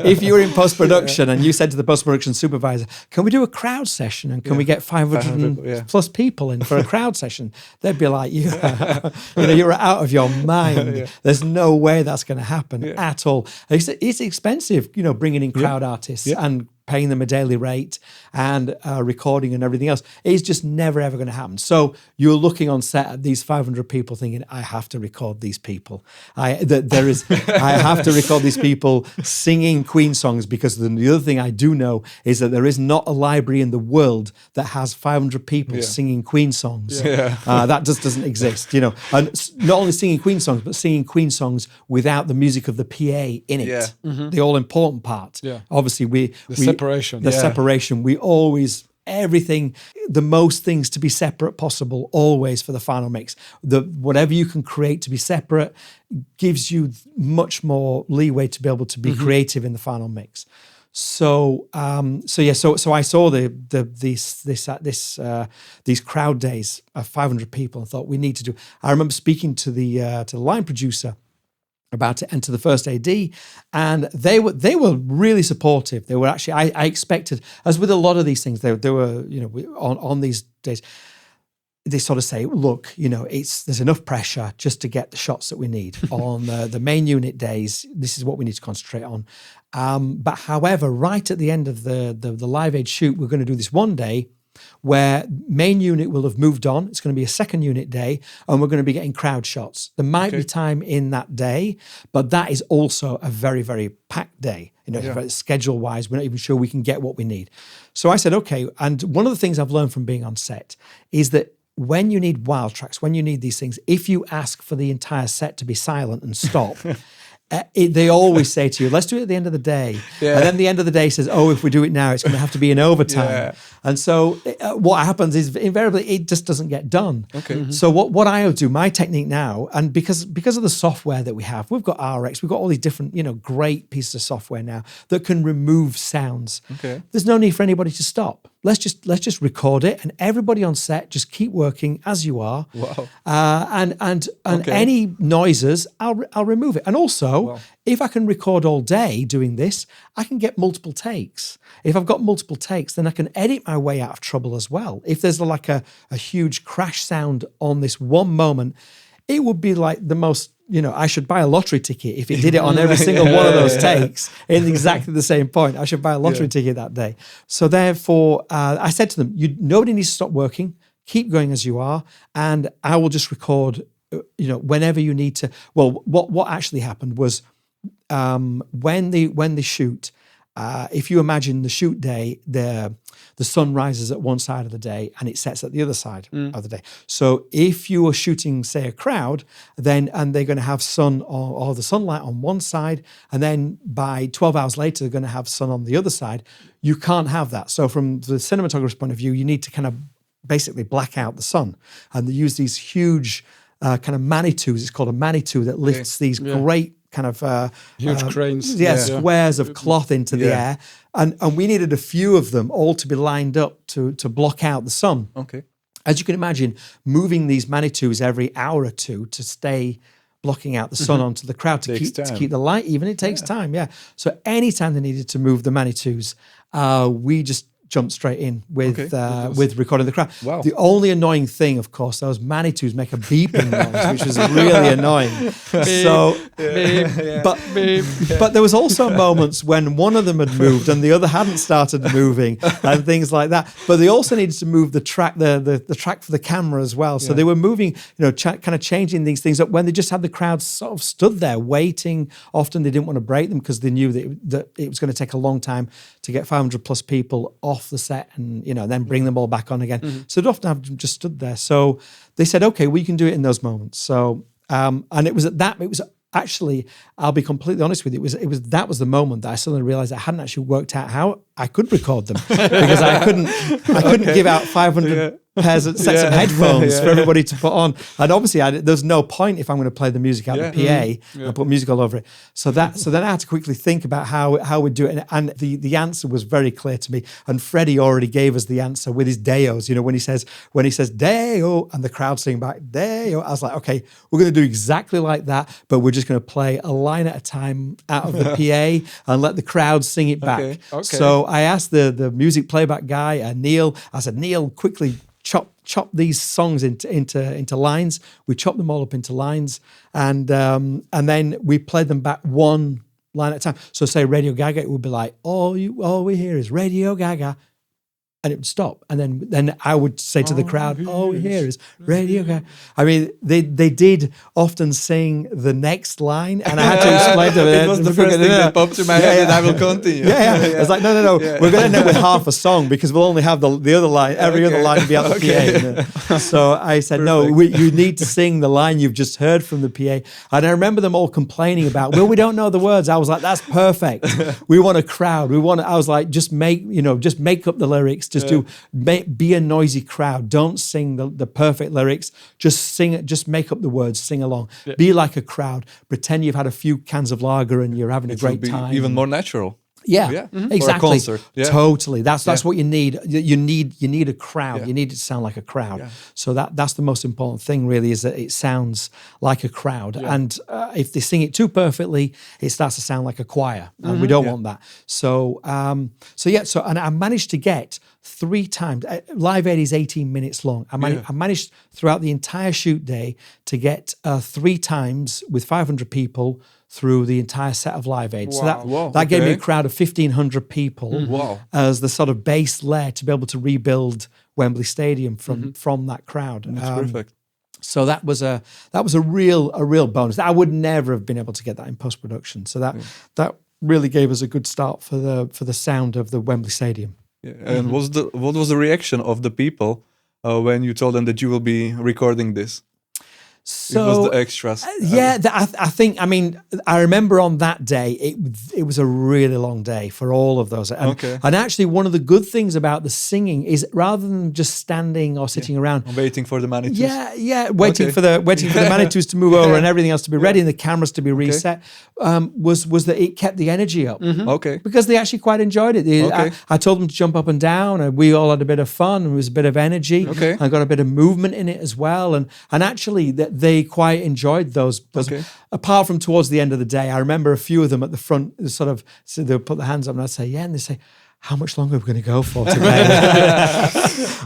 if you were in post-production and you said to the post-production supervisor, can we do a crowd session, and can we get 500 plus people in for a crowd session? They'd be like, you're out of your mind. There's no way that's going to happen at all. It's expensive, bringing in crowd artists and paying them a daily rate and recording and everything else. It's just never, ever going to happen. So you're looking on set at these 500 people thinking, I have to record these people. I have to record these people singing Queen songs, because the other thing I do know is that there is not a library in the world that has 500 people singing Queen songs. That just doesn't exist, And not only singing Queen songs, but singing Queen songs without the music of the PA in it. The all-important part. Obviously, separation. We always, everything, the most things to be separate possible, always for the final mix. Whatever you can create to be separate gives you much more leeway to be able to be creative in the final mix. So I saw these crowd days of 500 people and thought, we need to do. I remember speaking to the line producer about it, and to the first AD, and they were really supportive. They were actually, I expected, as with a lot of these things, they were, on these days, they sort of say, look, there's enough pressure just to get the shots that we need on the main unit days. This is what we need to concentrate on. But however, right at the end of the Live Aid shoot, we're going to do this one day where main unit will have moved on. It's going to be a second unit day, and we're going to be getting crowd shots. There might be time in that day, but that is also a very, very packed day. Schedule-wise, we're not even sure we can get what we need. So I said, okay. And one of the things I've learned from being on set is that when you need wild tracks, when you need these things, if you ask for the entire set to be silent and stop, They always say to you, let's do it at the end of the day. Yeah. And then the end of the day says, oh, if we do it now, it's going to have to be in overtime. Yeah. And so what happens is invariably it just doesn't get done. Okay. So what I would do, my technique now, and because of the software that we have, we've got RX, we've got all these different, great pieces of software now that can remove sounds. Okay. There's no need for anybody to stop. Let's just record it, and everybody on set just keep working as you are. Wow. And any noises, I'll remove it. And also, if I can record all day doing this, I can get multiple takes. If I've got multiple takes, then I can edit my way out of trouble as well. If there's like a huge crash sound on this one moment, it would be like the most, I should buy a lottery ticket if it did it on every single one of those takes in exactly the same point. I should buy a lottery ticket that day. So therefore, I said to them, nobody needs to stop working. Keep going as you are, and I will just record, whenever you need to. Well, what actually happened was when they shoot, if you imagine the shoot day, the sun rises at one side of the day and it sets at the other side of the day. So if you are shooting, say, a crowd, and they're going to have sun or the sunlight on one side, and then by 12 hours later, they're going to have sun on the other side, you can't have that. So from the cinematographer's point of view, you need to kind of basically black out the sun. And they use these huge kind of Manitous. It's called a Manitou that lifts these great kind of huge cranes, squares of cloth into the air, and we needed a few of them all to be lined up to block out the sun. Okay. As you can imagine, moving these Manitous every hour or two to stay blocking out the sun onto the crowd to keep the light even, it takes time. Yeah. So anytime they needed to move the Manitous, we just jumped straight in with recording the crowd. Wow. The only annoying thing, of course, those Manitous make a beeping noise, which was really annoying. So, but there was also moments when one of them had moved and the other hadn't started moving and things like that. But they also needed to move the track, the track for the camera as well. So they were moving, kind of changing these things up when they just had the crowd sort of stood there waiting. Often they didn't want to break them because they knew that it was going to take a long time to get 500 plus people off the set and then bring them all back on again. So they'd often have them just stood there. So they said, okay, we can do it in those moments. So and it was actually, I'll be completely honest with you, that was the moment that I suddenly realized I hadn't actually worked out how I could record them because I couldn't give out 500 pairs of sets of headphones for everybody to put on. And obviously there's no point if I'm going to play the music out the PA and put music all over it. So then I had to quickly think about how we'd do it. And the answer was very clear to me. And Freddie already gave us the answer with his Deos. When he says Deo and the crowd sing back Deo, I was like, okay, we're going to do exactly like that, but we're just going to play a line at a time out of the PA and let the crowd sing it back. Okay. So I asked the music playback guy, Neil, I said, Neil, quickly chop these songs into lines. We chopped them all up into lines, and then we played them back one line at a time. So say Radio Gaga, it would be like, all we hear is Radio Gaga, and it would stop. And then I would say to the crowd, all we hear is Radio Gaga. I mean, they did often sing the next line, and I had to explain to them. It was the first thing that popped to my head, and I will continue. It's like, no. We're going to end up with half a song because we'll only have the other line, every other line be out the PA. So I said, no, you need to sing the line you've just heard from the PA. And I remember them all complaining about, well, we don't know the words. I was like, that's perfect. We want a crowd. I was like, just make up the lyrics. Just be a noisy crowd. Don't sing the perfect lyrics. Just sing it. Just make up the words. Sing along. Yeah. Be like a crowd. Pretend you've had a few cans of lager and you're having a great time. Even more natural. Yeah, exactly. Or a concert. Yeah. Totally. That's what you need. You need a crowd. Yeah. You need it to sound like a crowd. Yeah. So that's the most important thing, really, is that it sounds like a crowd. Yeah. And if they sing it too perfectly, it starts to sound like a choir, and we don't want that. So and I managed to get 3 times. Live Aid is 18 minutes long. I managed throughout the entire shoot day to get 3 times with 500 people through the entire set of Live Aid. Wow. So that gave me a crowd of 1,500 people as the sort of base layer to be able to rebuild Wembley Stadium from that crowd. That's perfect. So that was a real bonus. I would never have been able to get that in post-production. So that really gave us a good start for the sound of the Wembley Stadium. Yeah. And what was the reaction of the people when you told them that you will be recording this? So it was the extras. yeah, I think. I mean, I remember on that day it was a really long day for all of those. And, Okay. and actually, one of the good things about the singing is rather than just standing or sitting around, Waiting for the Manitus. waiting for the Manitus to move over and everything else to be ready and the cameras to be reset, was that it kept the energy up. Okay. Because they actually quite enjoyed it. I told them to jump up and down, and we all had a bit of fun. There was a bit of energy. Okay. I got a bit of movement in it as well, and actually they quite enjoyed those. Okay. Apart from towards the end of the day, I remember a few of them at the front. Sort of, so they would put their hands up, and I'd say, "Yeah," and they say, "How much longer are we going to go for today?"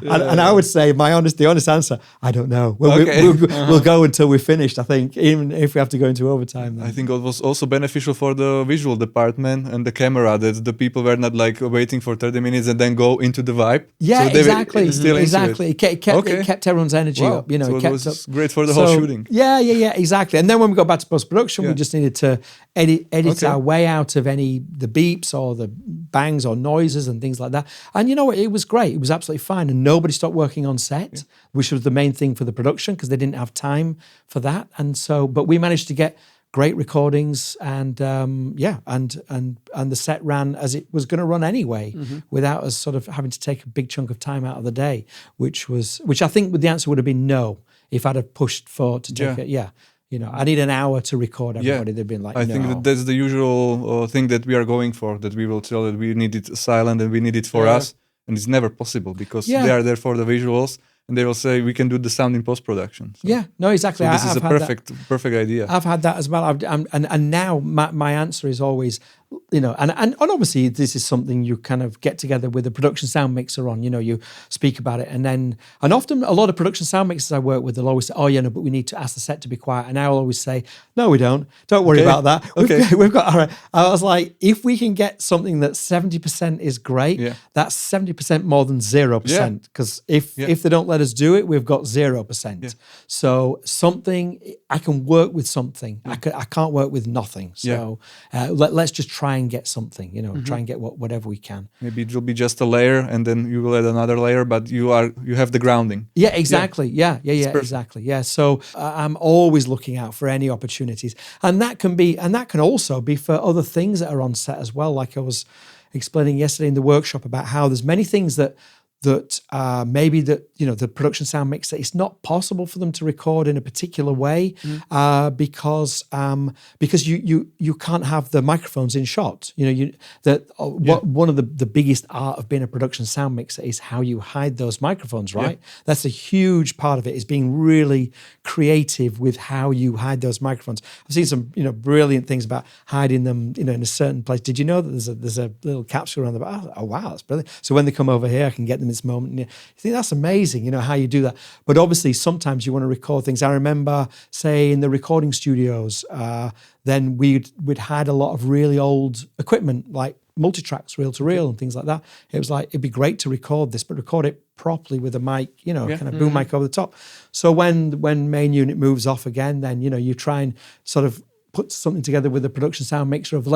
and I would say, the honest answer, I don't know. We'll go until we're finished, I think, even if we have to go into overtime. Then. I think it was also beneficial for the visual department and the camera that the people were not like waiting for 30 minutes and then go into the vibe. Yeah, so they exactly. were still Exactly. It kept everyone's energy up. You know, so it kept was up. great for the whole shooting. Yeah, exactly. And then when we got back to post-production, we just needed to edit our way out of the beeps or the bangs or noises and things like that. And you know what? It was great. It was absolutely fine. And nobody stopped working on set, which was the main thing for the production because they didn't have time for that. And so, but we managed to get great recordings and and the set ran as it was going to run anyway without us sort of having to take a big chunk of time out of the day, which I think the answer would have been no if I'd have pushed to take it. Yeah. You know, I need an hour to record everybody. They've been like, I think that's the usual thing that we are going for, that we will tell that we need it silent and we need it for us. And it's never possible because they are there for the visuals and they will say, we can do the sound in post-production. So, yeah, no, exactly. So this is a perfect idea. I've had that as well. And now my answer is always, you know, and obviously this is something you kind of get together with a production sound mixer on, you know, you speak about it. And often a lot of production sound mixers I work with, they'll always say, oh, yeah, no, but we need to ask the set to be quiet. And I'll always say, no, we don't. Don't worry about that. We've got, all right. I was like, if we can get something that 70% is great, that's 70% more than 0%. Because if they don't let us do it, we've got 0%. Yeah. So something, I can work with something. I can't work with nothing. So let's just try and get something, you know, try and get whatever we can. Maybe it will be just a layer and then you will add another layer, but you have the grounding. Yeah, exactly. Yeah, exactly. Yeah. So I'm always looking out for any opportunities. And that can also be for other things that are on set as well. Like I was explaining yesterday in the workshop about how there's many things that maybe you know, the production sound mixer, it's not possible for them to record in a particular way because you can't have the microphones in shot. You know, one of the biggest art of being a production sound mixer is how you hide those microphones, right? Yeah. That's a huge part of it, is being really creative with how you hide those microphones. I've seen some, you know, brilliant things about hiding them, you know, in a certain place. Did you know that there's a little capsule around the back? Oh wow, that's brilliant. So when they come over here, I can get them in this moment. And you think that's amazing, you know, how you do that. But obviously, sometimes you want to record things. I remember, say, in the recording studios, then we'd hide a lot of really old equipment, like multitracks, reel to reel, and things like that. It was like, it'd be great to record this, but record it properly with a mic, you know, kind of boom mic over the top. So when main unit moves off again, then, you know, you try and sort of put something together with a production sound mixer of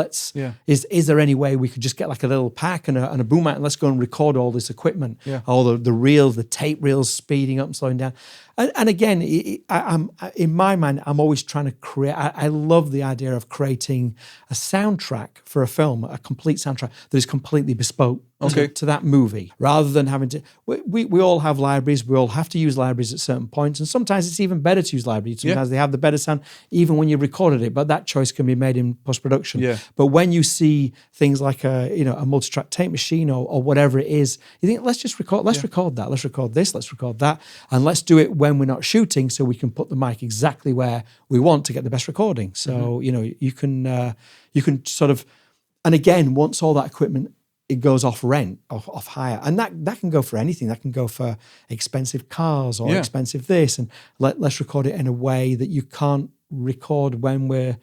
is there any way we could just get like a little pack and a boom mic and let's go and record all this equipment, all the reels, the tape reels speeding up and slowing down. And again, I'm in my mind, I'm always trying to create. I love the idea of creating a soundtrack for a film, a complete soundtrack that is completely bespoke to that movie, rather than having to. We all have libraries. We all have to use libraries at certain points, and sometimes it's even better to use libraries. Sometimes they have the better sound, even when you recorded it. But that choice can be made in post-production. Yeah. But when you see things like a multi-track tape machine or whatever it is, you think, let's just record. Let's record that. Let's record this. Let's record that, and let's do it when we're not shooting, so we can put the mic exactly where we want to get the best recording. So you know, you can sort of, and again, once all that equipment, it goes off rent, off hire, and that can go for anything. That can go for expensive cars or expensive this, and let's record it in a way that you can't record when we're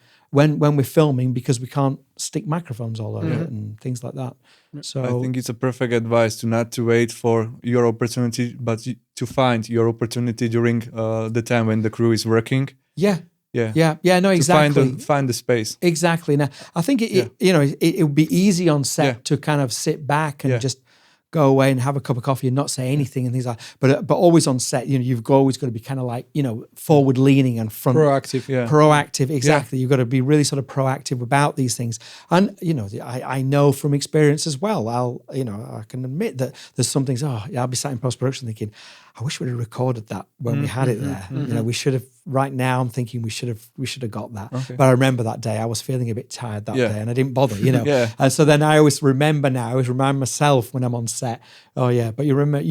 filming, because we can't stick microphones all over it and things like that. So I think it's a perfect advice to not to wait for your opportunity, but to find your opportunity during the time when the crew is working. Yeah. No, exactly. To find the space. Exactly. Now, I think it would be easy on set to kind of sit back and just go away and have a cup of coffee and not say anything and things like that. But always on set, you've always got to be kind of like, forward leaning and front. Proactive. Yeah. Proactive, exactly. You've got to be really sort of proactive about these things. And, I know from experience as well, I can admit that there's some things, I'll be sat in post-production thinking, I wish we'd have recorded that when we had it there. We should have, right now I'm thinking we should have got that. Okay. But I remember that day, I was feeling a bit tired that day and I didn't bother, Yeah. And so then I always remember now, I always remind myself when I'm on set, but you remember,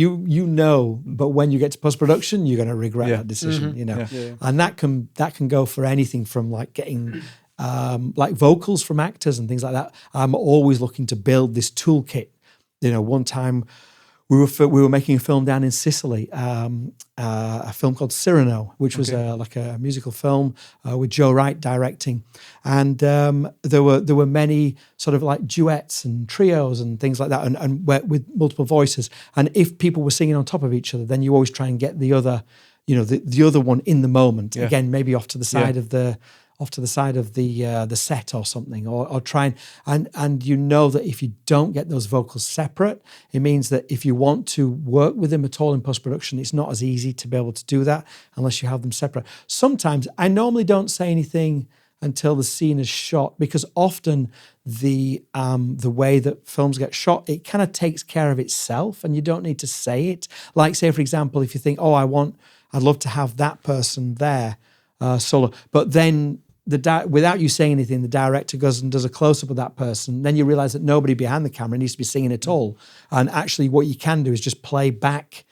but when you get to post-production, you're going to regret that decision, And that can go for anything from like getting like vocals from actors and things like that. I'm always looking to build this toolkit. One time we were making a film down in Sicily, a film called Cyrano, which was like a musical film with Joe Wright directing, and there were many sort of like duets and trios and things like that, and with multiple voices. And if people were singing on top of each other, then you always try and get the other, the other one in the moment. Again, maybe off to the side of the set or something, or try and that if you don't get those vocals separate, it means that if you want to work with them at all in post-production, it's not as easy to be able to do that unless you have them separate. Sometimes I normally don't say anything until the scene is shot, because often the way that films get shot, it kind of takes care of itself and you don't need to say it. Like, say, for example, if you think, I'd love to have that person there solo, but then without you saying anything, the director goes and does a close-up of that person. Then you realize that nobody behind the camera needs to be singing at all. And actually what you can do is just play back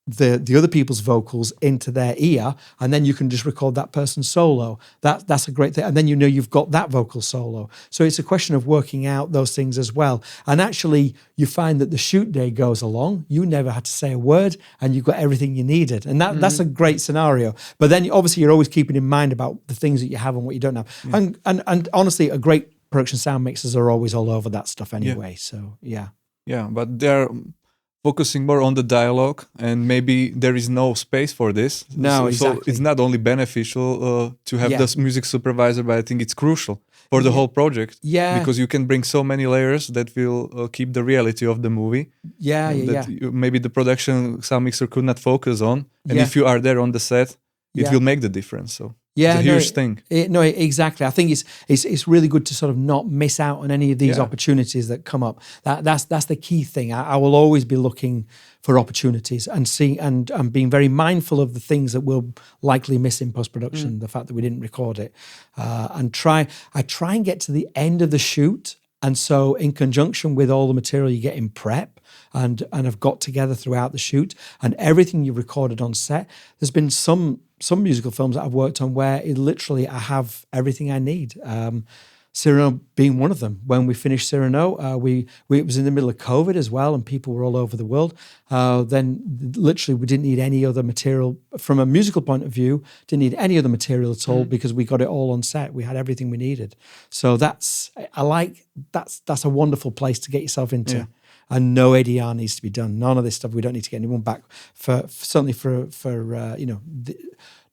the other people's vocals into their ear, and then you can just record that person's solo. That's a great thing. And then you've got that vocal solo. So it's a question of working out those things as well. And actually you find that the shoot day goes along, you never had to say a word, and you've got everything you needed. And that's a great scenario. But then obviously you're always keeping in mind about the things that you have and what you don't have. Yeah. And honestly, a great production sound mixers are always all over that stuff anyway. So yeah. Yeah, but they're focusing more on the dialogue, and maybe there is no space for this. No, exactly. So it's not only beneficial to have this music supervisor, but I think it's crucial for the whole project. Yeah, because you can bring so many layers that will keep the reality of the movie. Maybe the production sound mixer could not focus on, and if you are there on the set, it will make the difference. So. Yeah, it's a huge thing. Exactly. I think it's really good to sort of not miss out on any of these opportunities that come up. That's the key thing. I will always be looking for opportunities and being very mindful of the things that we'll likely miss in post-production. The fact that we didn't record it, I try and get to the end of the shoot. And so in conjunction with all the material you get in prep and have got together throughout the shoot and everything you've recorded on set, there's been some musical films that I've worked on where I have everything I need. Cyrano being one of them. When we finished Cyrano, it was in the middle of COVID as well, and people were all over the world. Then literally we didn't need any other material from a musical point of view, didn't need any other material at all because we got it all on set. We had everything we needed. So that's a wonderful place to get yourself into. Yeah. And no ADR needs to be done. None of this stuff. We don't need to get anyone back certainly for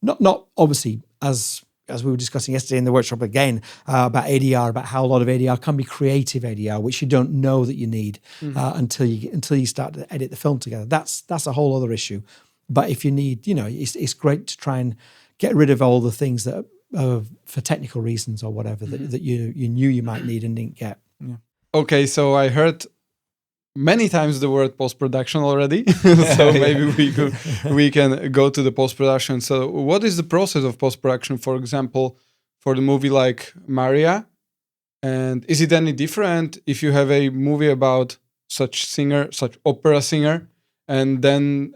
not obviously as we were discussing yesterday in the workshop again about ADR, about how a lot of ADR can be creative ADR, which you don't know that you need until you start to edit the film together. That's a whole other issue. But if you need, it's great to try and get rid of all the things that for technical reasons or whatever that you knew you might need and didn't get. Yeah. Okay, so I heard many times the word post-production already, so maybe we can go to the post-production. So what is the process of post-production, for example, for the movie like Maria? And is it any different if you have a movie about such opera singer, and then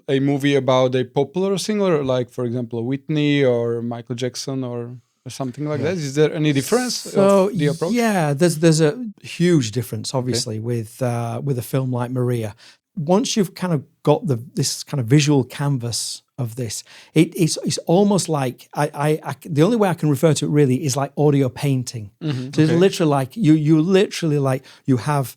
a movie about a popular singer, like, for example, Whitney or Michael Jackson or something like that? Is there any difference of the approach? Yeah, there's a huge difference, obviously, with a film like Maria. Once you've kind of got this kind of visual canvas of this, it's almost like the only way I can refer to it really is like audio painting. So it's literally like you have.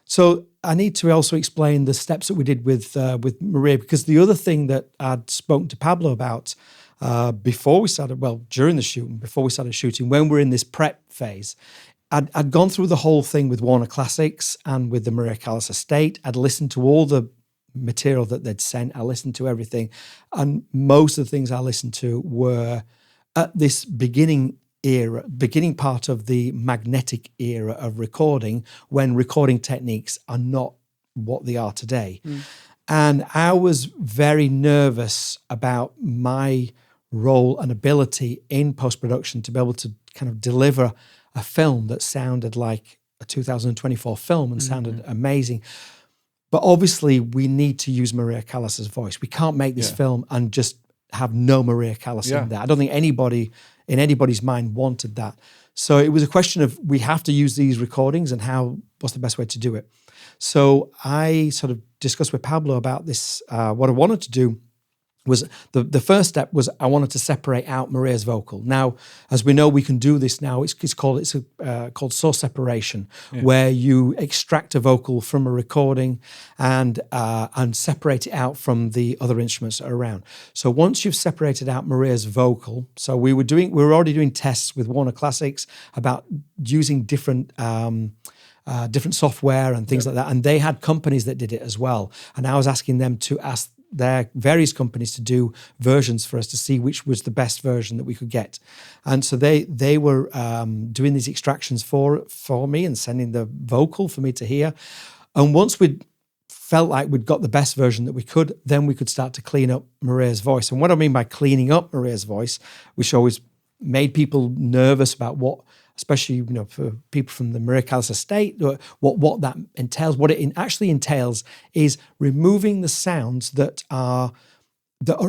So I need to also explain the steps that we did with Maria, because the other thing that I'd spoken to Pablo about during the shoot and before we started shooting, when we're in this prep phase, I'd gone through the whole thing with Warner Classics and with the Maria Callas estate. I'd listened to all the material that they'd sent. I listened to everything. And most of the things I listened to were at this beginning part of the magnetic era of recording, when recording techniques are not what they are today. And I was very nervous about my role and ability in post-production to be able to kind of deliver a film that sounded like a 2024 film and sounded amazing. But obviously we need to use Maria Callas's voice. We can't make this film and just have no Maria Callas in there. I don't think anybody in anybody's mind wanted that. So it was a question of, we have to use these recordings, and what's the best way to do it? So I sort of discussed with Pablo about this. What I wanted to do was, the first step was, I wanted to separate out Maria's vocal. Now, as we know, we can do this now. It's called source separation, where you extract a vocal from a recording and separate it out from the other instruments that are around. So once you've separated out Maria's vocal, so we were already doing tests with Warner Classics about using different software and things like that, and they had companies that did it as well. And I was asking them to ask their various companies to do versions for us to see which was the best version that we could get. And so they were doing these extractions for me and sending the vocal for me to hear. And once we'd felt like we'd got the best version that we could, then we could start to clean up Maria's voice. And what I mean by cleaning up Maria's voice, which always made people nervous about what, especially for people from the Maria Callas estate, what that entails. What it actually entails is removing the sounds that are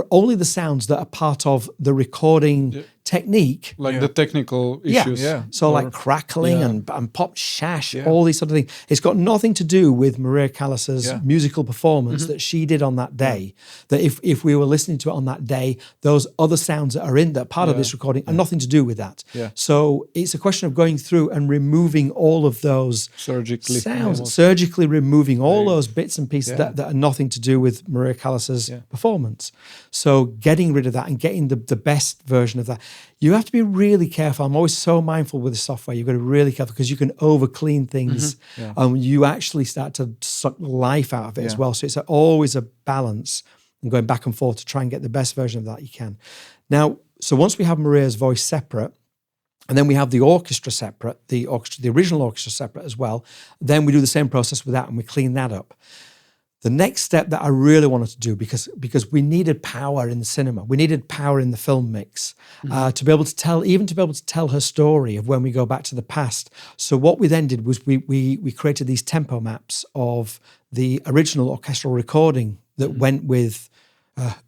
only the sounds that are part of the recording technique. Like the technical issues. So like crackling and pop shash, all these sort of things. It's got nothing to do with Maria Callas's musical performance that she did on that day. That if we were listening to it on that day, those other sounds that are in that part of this recording are nothing to do with that. So it's a question of going through and removing all of those sounds, surgically removing all those bits and pieces that are nothing to do with Maria Callas's performance. So getting rid of that and getting the best version of that. You have to be really careful. I'm always so mindful with the software. You've got to be really careful, because you can over clean things. You actually start to suck life out of it as well. So it's always a balance and going back and forth to try and get the best version of that you can. Now, so once we have Maria's voice separate, and then we have the orchestra separate, the original orchestra separate as well, then we do the same process with that and we clean that up. The next step that I really wanted to do, because we needed power in the cinema, we needed power in the film mix, to be able to tell her story of when we go back to the past. So what we then did was we created these tempo maps of the original orchestral recording that went with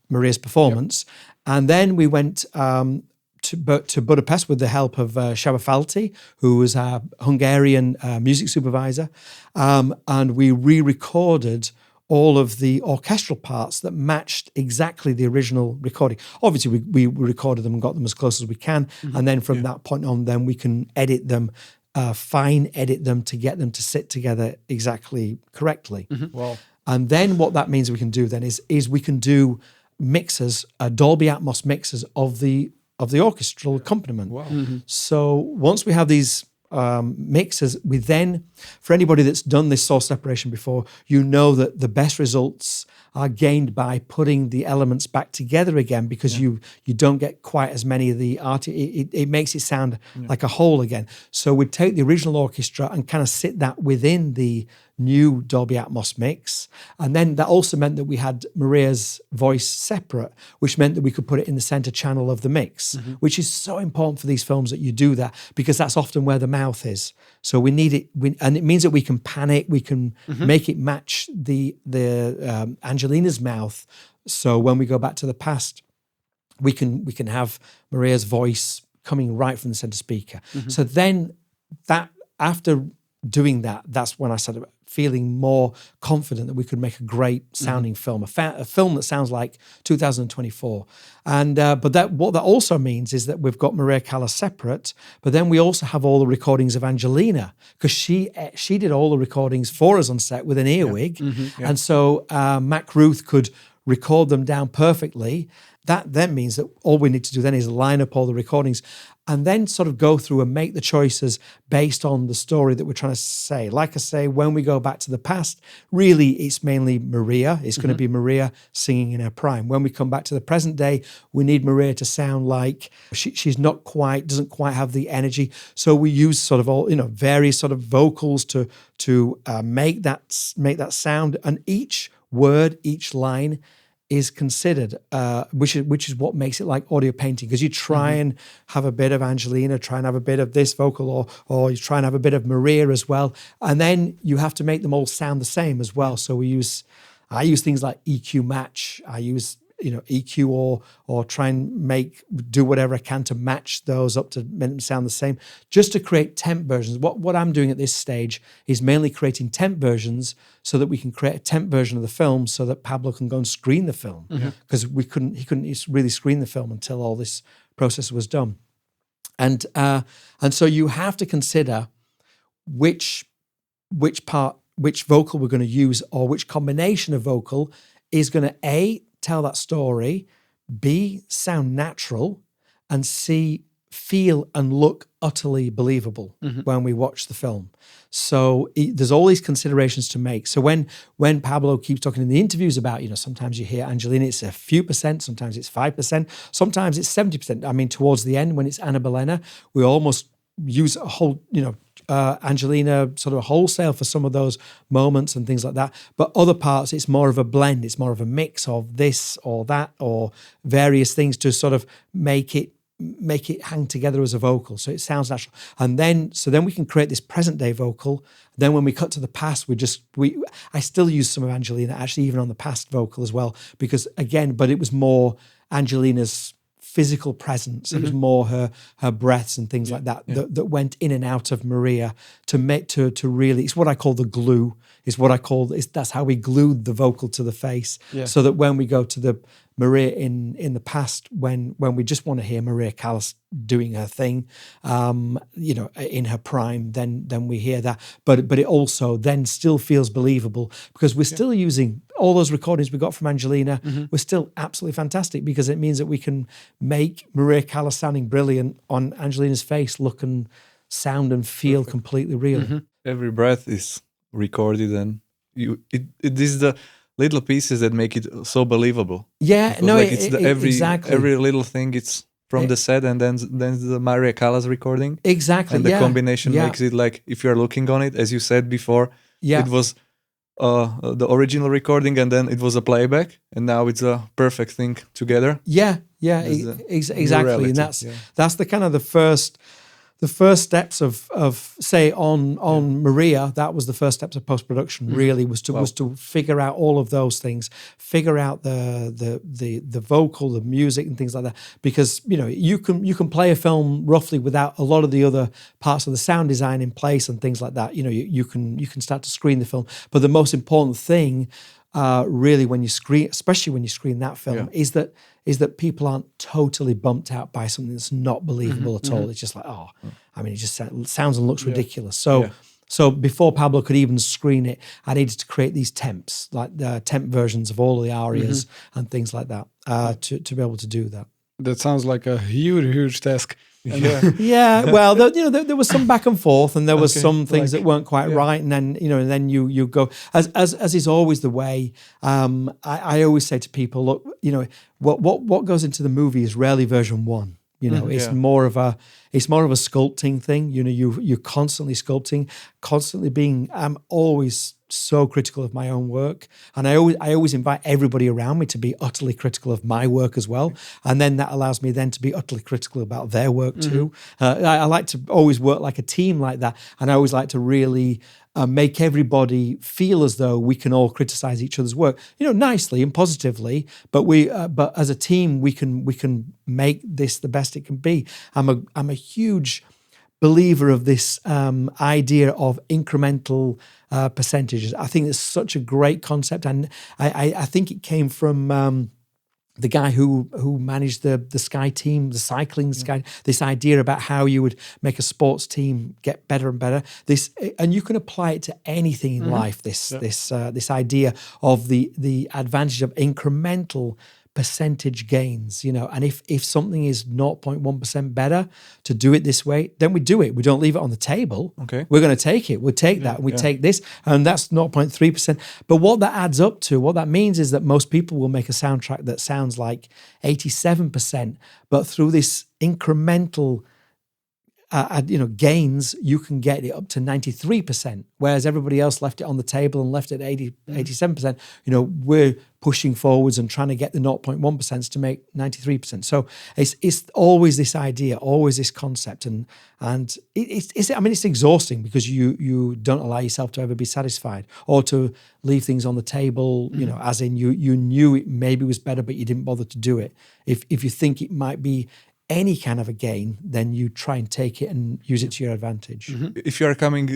Maria's performance, and then we went to Budapest with the help of Csaba Falti, who was our Hungarian music supervisor, and we re-recorded all of the orchestral parts that matched exactly the original recording. Obviously, we recorded them and got them as close as we can, and then from that point on, then we can edit them, fine edit them to get them to sit together exactly correctly. Wow. And then what that means we can do then is we can do mixes, Dolby Atmos mixes of the orchestral accompaniment. Wow. So once we have these mixes, we then, for anybody that's done this source separation before, you know that the best results are gained by putting the elements back together again, because you don't get quite as many of the art. It makes it sound like a whole again. So we'd take the original orchestra and kind of sit that within the new Dolby Atmos mix. And then that also meant that we had Maria's voice separate, which meant that we could put it in the center channel of the mix, which is so important for these films that you do that, because that's often where the mouth is. So we need it, and it means that we can pan it, we can make it match the Angelina's mouth. So when we go back to the past, we can have Maria's voice coming right from the center speaker. So then that, after doing that, that's when I started feeling more confident that we could make a great sounding film, a film that sounds like 2024. And but what that also means is that we've got Maria Callas separate, but then we also have all the recordings of Angelina, because she did all the recordings for us on set with an earwig, and so Mac Ruth could record them down perfectly. that then means that all we need to do then is line up all the recordings and then sort of go through and make the choices based on the story that we're trying to say. Like I say, when we go back to the past, really it's mainly Maria. It's going to be Maria singing in her prime. When we come back to the present day, we need Maria to sound like she's not quite, doesn't quite have the energy. So we use sort of all, various sort of vocals to make that sound. And each word, each line is considered, which is what makes it like audio painting, because you try and have a bit of Angelina, try and have a bit of this vocal, or you try and have a bit of Maria as well, and then you have to make them all sound the same as well. So I use things like EQ match. I use EQ or try and do whatever I can to match those up to make them sound the same, just to create temp versions. What I'm doing at this stage is mainly creating temp versions so that we can create a temp version of the film so that Pablo can go and screen the film, because he couldn't really screen the film until all this process was done. And so you have to consider which vocal we're going to use, or which combination of vocal is going to A, tell that story, B, sound natural, and C, feel and look utterly believable when we watch the film. So there's all these considerations to make. So when Pablo keeps talking in the interviews about, sometimes you hear Angelina, it's a few percent, sometimes it's 5%, sometimes it's 70%. I mean, towards the end, when it's Anna Bolena, we almost use a whole, Angelina sort of wholesale for some of those moments and things like that. But other parts, it's more of a blend. It's more of a mix of this or that or various things to sort of make it hang together as a vocal, so it sounds natural. And then we can create this present day vocal. Then when we cut to the past, I still use some of Angelina, actually even on the past vocal as well, because again, but it was more Angelina's physical presence. It was more her breaths and things like that that went in and out of Maria to really. It's what I call the glue. That's how we glued the vocal to the face, so that when we go to the Maria in the past, when we just want to hear Maria Callas doing her thing, in her prime, then we hear that. But it also then still feels believable, because we're still using all those recordings we got from Angelina. We're still absolutely fantastic, because it means that we can make Maria Callas sounding brilliant on Angelina's face look and sound and feel completely real. Every breath is recorded, and it is the little pieces that make it so believable. Yeah, because, no, it's exactly. every little thing. It's from the set, and then the Maria Callas recording. Exactly, and the combination makes it like, if you're looking on it, as you said before, it was the original recording, and then it was a playback, and now it's a perfect thing together. Exactly, and that's the kind of the first steps of say on Maria. That was the first steps of post-production. Really was to figure out all of those things, figure out the vocal, the music, and things like that. Because you can play a film roughly without a lot of the other parts of the sound design in place and things like that. You can start to screen the film, but the most important thing, really, when you screen, especially when you screen that film, is that people aren't totally bumped out by something that's not believable at all. It's just like, it just sounds and looks ridiculous. So before Pablo could even screen it, I needed to create these temps, like the temp versions of all the arias and things like that, to be able to do that. That sounds like a huge task. Well, there was some back and forth, and there was some things that weren't quite right, and then you go, as is always the way. I always say to people, look, what goes into the movie is rarely version one. It's more of a sculpting thing. You're constantly sculpting, constantly being. I'm always so critical of my own work, and I always invite everybody around me to be utterly critical of my work as well, and then that allows me then to be utterly critical about their work too. I like to always work like a team like that, and I always like to really make everybody feel as though we can all criticize each other's work, nicely and positively, but but as a team we can make this the best it can be. I'm a huge believer of this idea of incremental percentages. I think it's such a great concept, and I think it came from the guy who managed the Sky team, the cycling Sky. This idea about how you would make a sports team get better and better. And you can apply it to anything in life. This idea of the advantage of incremental percentage gains, and if something is 0.1% better to do it this way, then we do it. We don't leave it on the table. Okay. We're going to take it. We'll take that. We take this, and that's 0.3%. But what that adds up to, what that means is that most people will make a soundtrack that sounds like 87%, but through this incremental gains, you can get it up to 93%, whereas everybody else left it on the table and left it at 87%. We're pushing forwards and trying to get the 0.1% to make 93%. So it's always this idea, always this concept, and it's exhausting because you don't allow yourself to ever be satisfied or to leave things on the table. As in you knew it maybe was better, but you didn't bother to do it. If you think it might be any kind of a gain, then you try and take it and use it to your advantage. If you are coming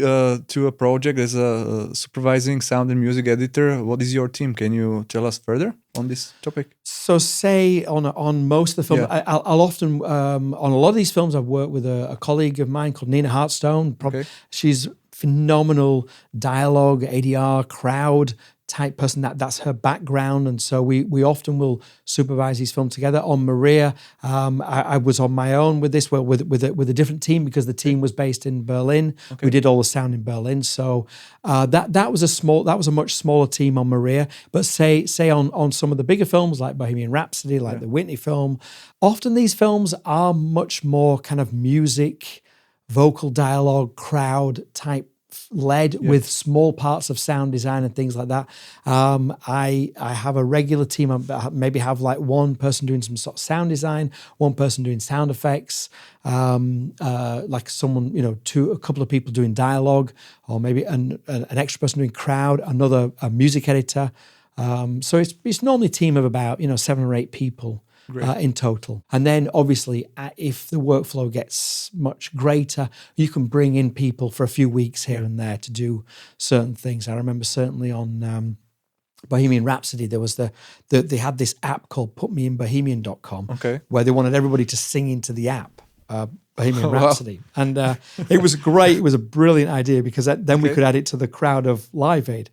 to a project as a supervising sound and music editor, what is your team? Can you tell us further on this topic? So say on most of the films, I'll often, on a lot of these films, I've worked with a colleague of mine called Nina Hartstone. She's phenomenal dialogue, ADR, crowd type person. That's her background, and so we often will supervise these films together. On Maria, I was on my own with this, with a different team because the team was based in Berlin. We did all the sound in Berlin, so that was a much smaller team on Maria. But say on some of the bigger films like Bohemian Rhapsody, like the Whitney film, often these films are much more kind of music, vocal dialogue, crowd type led with small parts of sound design and things like that. I have a regular team. I maybe have like one person doing some sort of sound design, one person doing sound effects, like someone, a couple of people doing dialogue, or maybe an extra person doing crowd, a music editor. So it's normally a team of about 7 or 8 people. In total. And then obviously if the workflow gets much greater, you can bring in people for a few weeks here and there to do certain things. I remember certainly on Bohemian Rhapsody, there was they had this app called putmeinbohemian.com where they wanted everybody to sing into the app. Bohemian Rhapsody. And it was great. It was a brilliant idea because then we could add it to the crowd of Live Aid.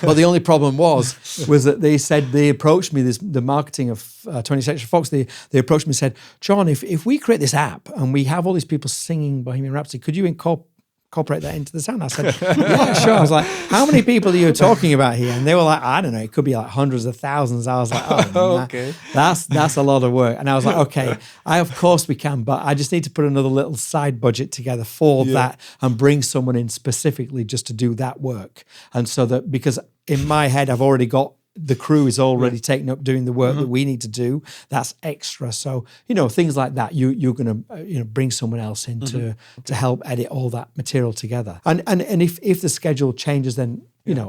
But the only problem was that they approached me, the marketing of 20th Century Fox, they approached me and said, John, if we create this app and we have all these people singing Bohemian Rhapsody, could you incorporate that into the sound? I said, yeah, sure. I was like, how many people are you talking about here? And they were like, I don't know, it could be like hundreds of thousands. I was like, that's a lot of work. And I was like, okay, of course we can, but I just need to put another little side budget together for that and bring someone in specifically just to do that work. And so that, because in my head, I've already got the crew is already taken up doing the work that we need to do. That's extra. So, things like that, you're going to, bring someone else in to help edit all that material together. And if the schedule changes, then,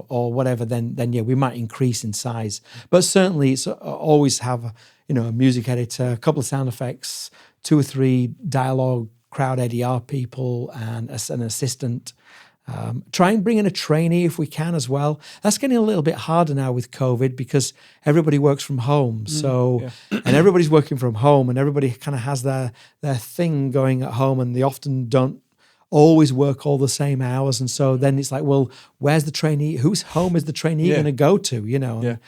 or whatever, then we might increase in size. But certainly it's always have, a music editor, a couple of sound effects, 2 or 3 dialogue, crowd ADR people, and an assistant. Try and bring in a trainee if we can as well. That's getting a little bit harder now with COVID because everybody works from home. And everybody's working from home and everybody kind of has their thing going at home, and they often don't always work all the same hours. And so then it's like, well, where's the trainee? Whose home is the trainee going to go to,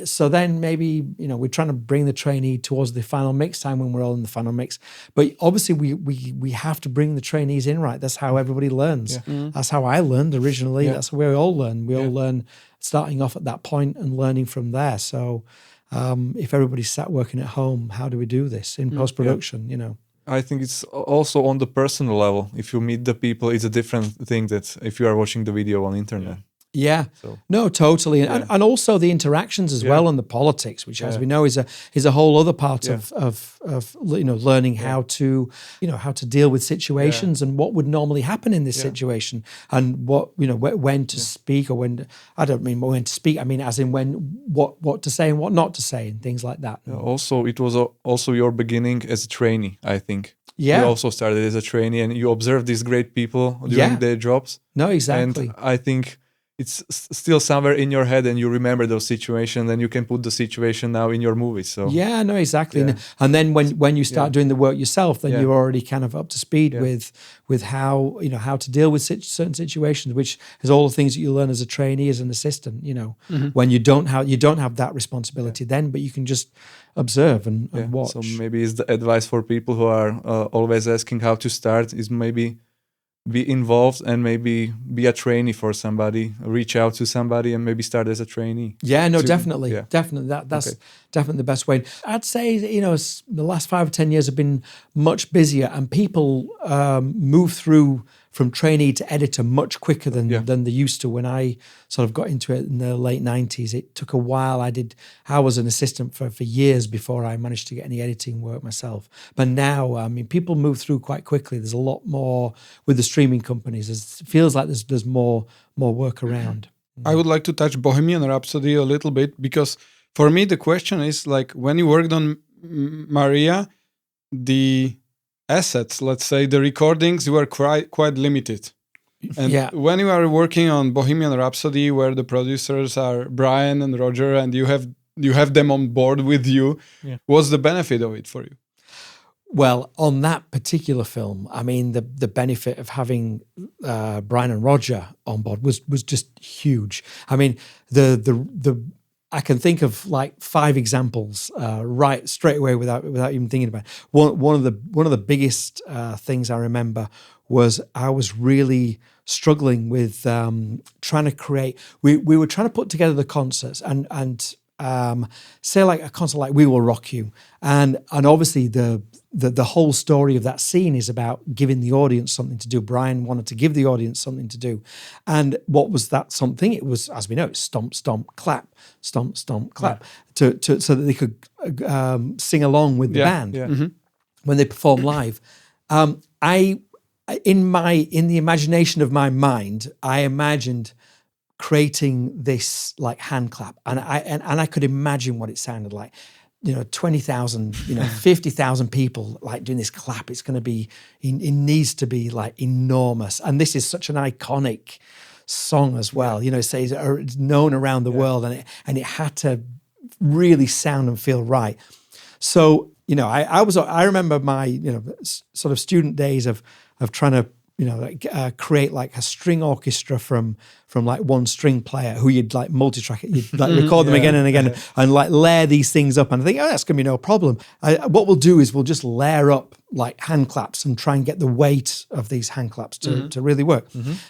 So then maybe, we're trying to bring the trainee towards the final mix time when we're all in the final mix. But obviously we have to bring the trainees in, right? That's how everybody learns. That's how I learned originally. That's where we all learn. We all learn starting off at that point and learning from there. So if everybody's sat working at home, how do we do this in post-production, I think it's also on the personal level. If you meet the people, it's a different thing that if you are watching the video on internet. Yeah, no, totally, and also the interactions as well, and the politics, which, as we know, is a whole other part of learning how to deal with situations and what would normally happen in this situation, and what when to speak, or when I don't mean when to speak, I mean as in when what to say and what not to say and things like that. Also, it was also your beginning as a trainee, I think. Yeah, you also started as a trainee, and you observed these great people doing their jobs. No, exactly. And I think it's still somewhere in your head, and you remember those situations, and you can put the situation now in your movie. So yeah, no, exactly. Yeah. And then when you start doing the work yourself, then Yeah. you're already kind of up to speed Yeah. with how how to deal with certain situations, which is all the things that you learn as a trainee, as an assistant. When you don't have that responsibility then, but you can just observe and watch. So maybe it's the advice for people who are always asking how to start is maybe be involved and maybe be a trainee for somebody, reach out to somebody and maybe start as a trainee. Yeah, no, So, definitely. yeah. Definitely. That's definitely the best way. I'd say, the last 5 or 10 years have been much busier, and people move through from trainee to editor much quicker than they used to. When I sort of got into it in the late 90s, it took a while. I was an assistant for years before I managed to get any editing work myself. But now, I mean, people move through quite quickly. There's a lot more with the streaming companies. It feels like there's more work around. I would like to touch Bohemian Rhapsody a little bit, because for me the question is like, when you worked on Maria, the assets, let's say the recordings, were quite limited. And when you are working on Bohemian Rhapsody, where the producers are Brian and Roger, and you have them on board with you, what's the benefit of it for you? Well, on that particular film, I mean, the benefit of having Brian and Roger on board was just huge. I mean, I can think of like 5 examples right straight away without even thinking about it. One of the biggest things I remember was I was really struggling with trying to create. We were trying to put together the concerts and say like a concert like We Will Rock You, and obviously the whole story of that scene is about giving the audience something to do. Brian wanted to give the audience something to do. And what was that something? It was, as we know, stomp, stomp, clap, stomp, stomp, clap, so that they could sing along with the band when they perform live. In the imagination of my mind, I imagined creating this like hand clap, and I could imagine what it sounded like. 20,000, 50,000 people like doing this clap. It's going to be, it needs to be like enormous. And this is such an iconic song as well. It's known around the world, and it had to really sound and feel right. So, I remember my, sort of student days of trying to, create like a string orchestra from like one string player who you'd like multi-track it, you'd like record them again and again and like layer these things up. And I think, that's going to be no problem. What we'll do is we'll just layer up like hand claps and try and get the weight of these hand claps to really work.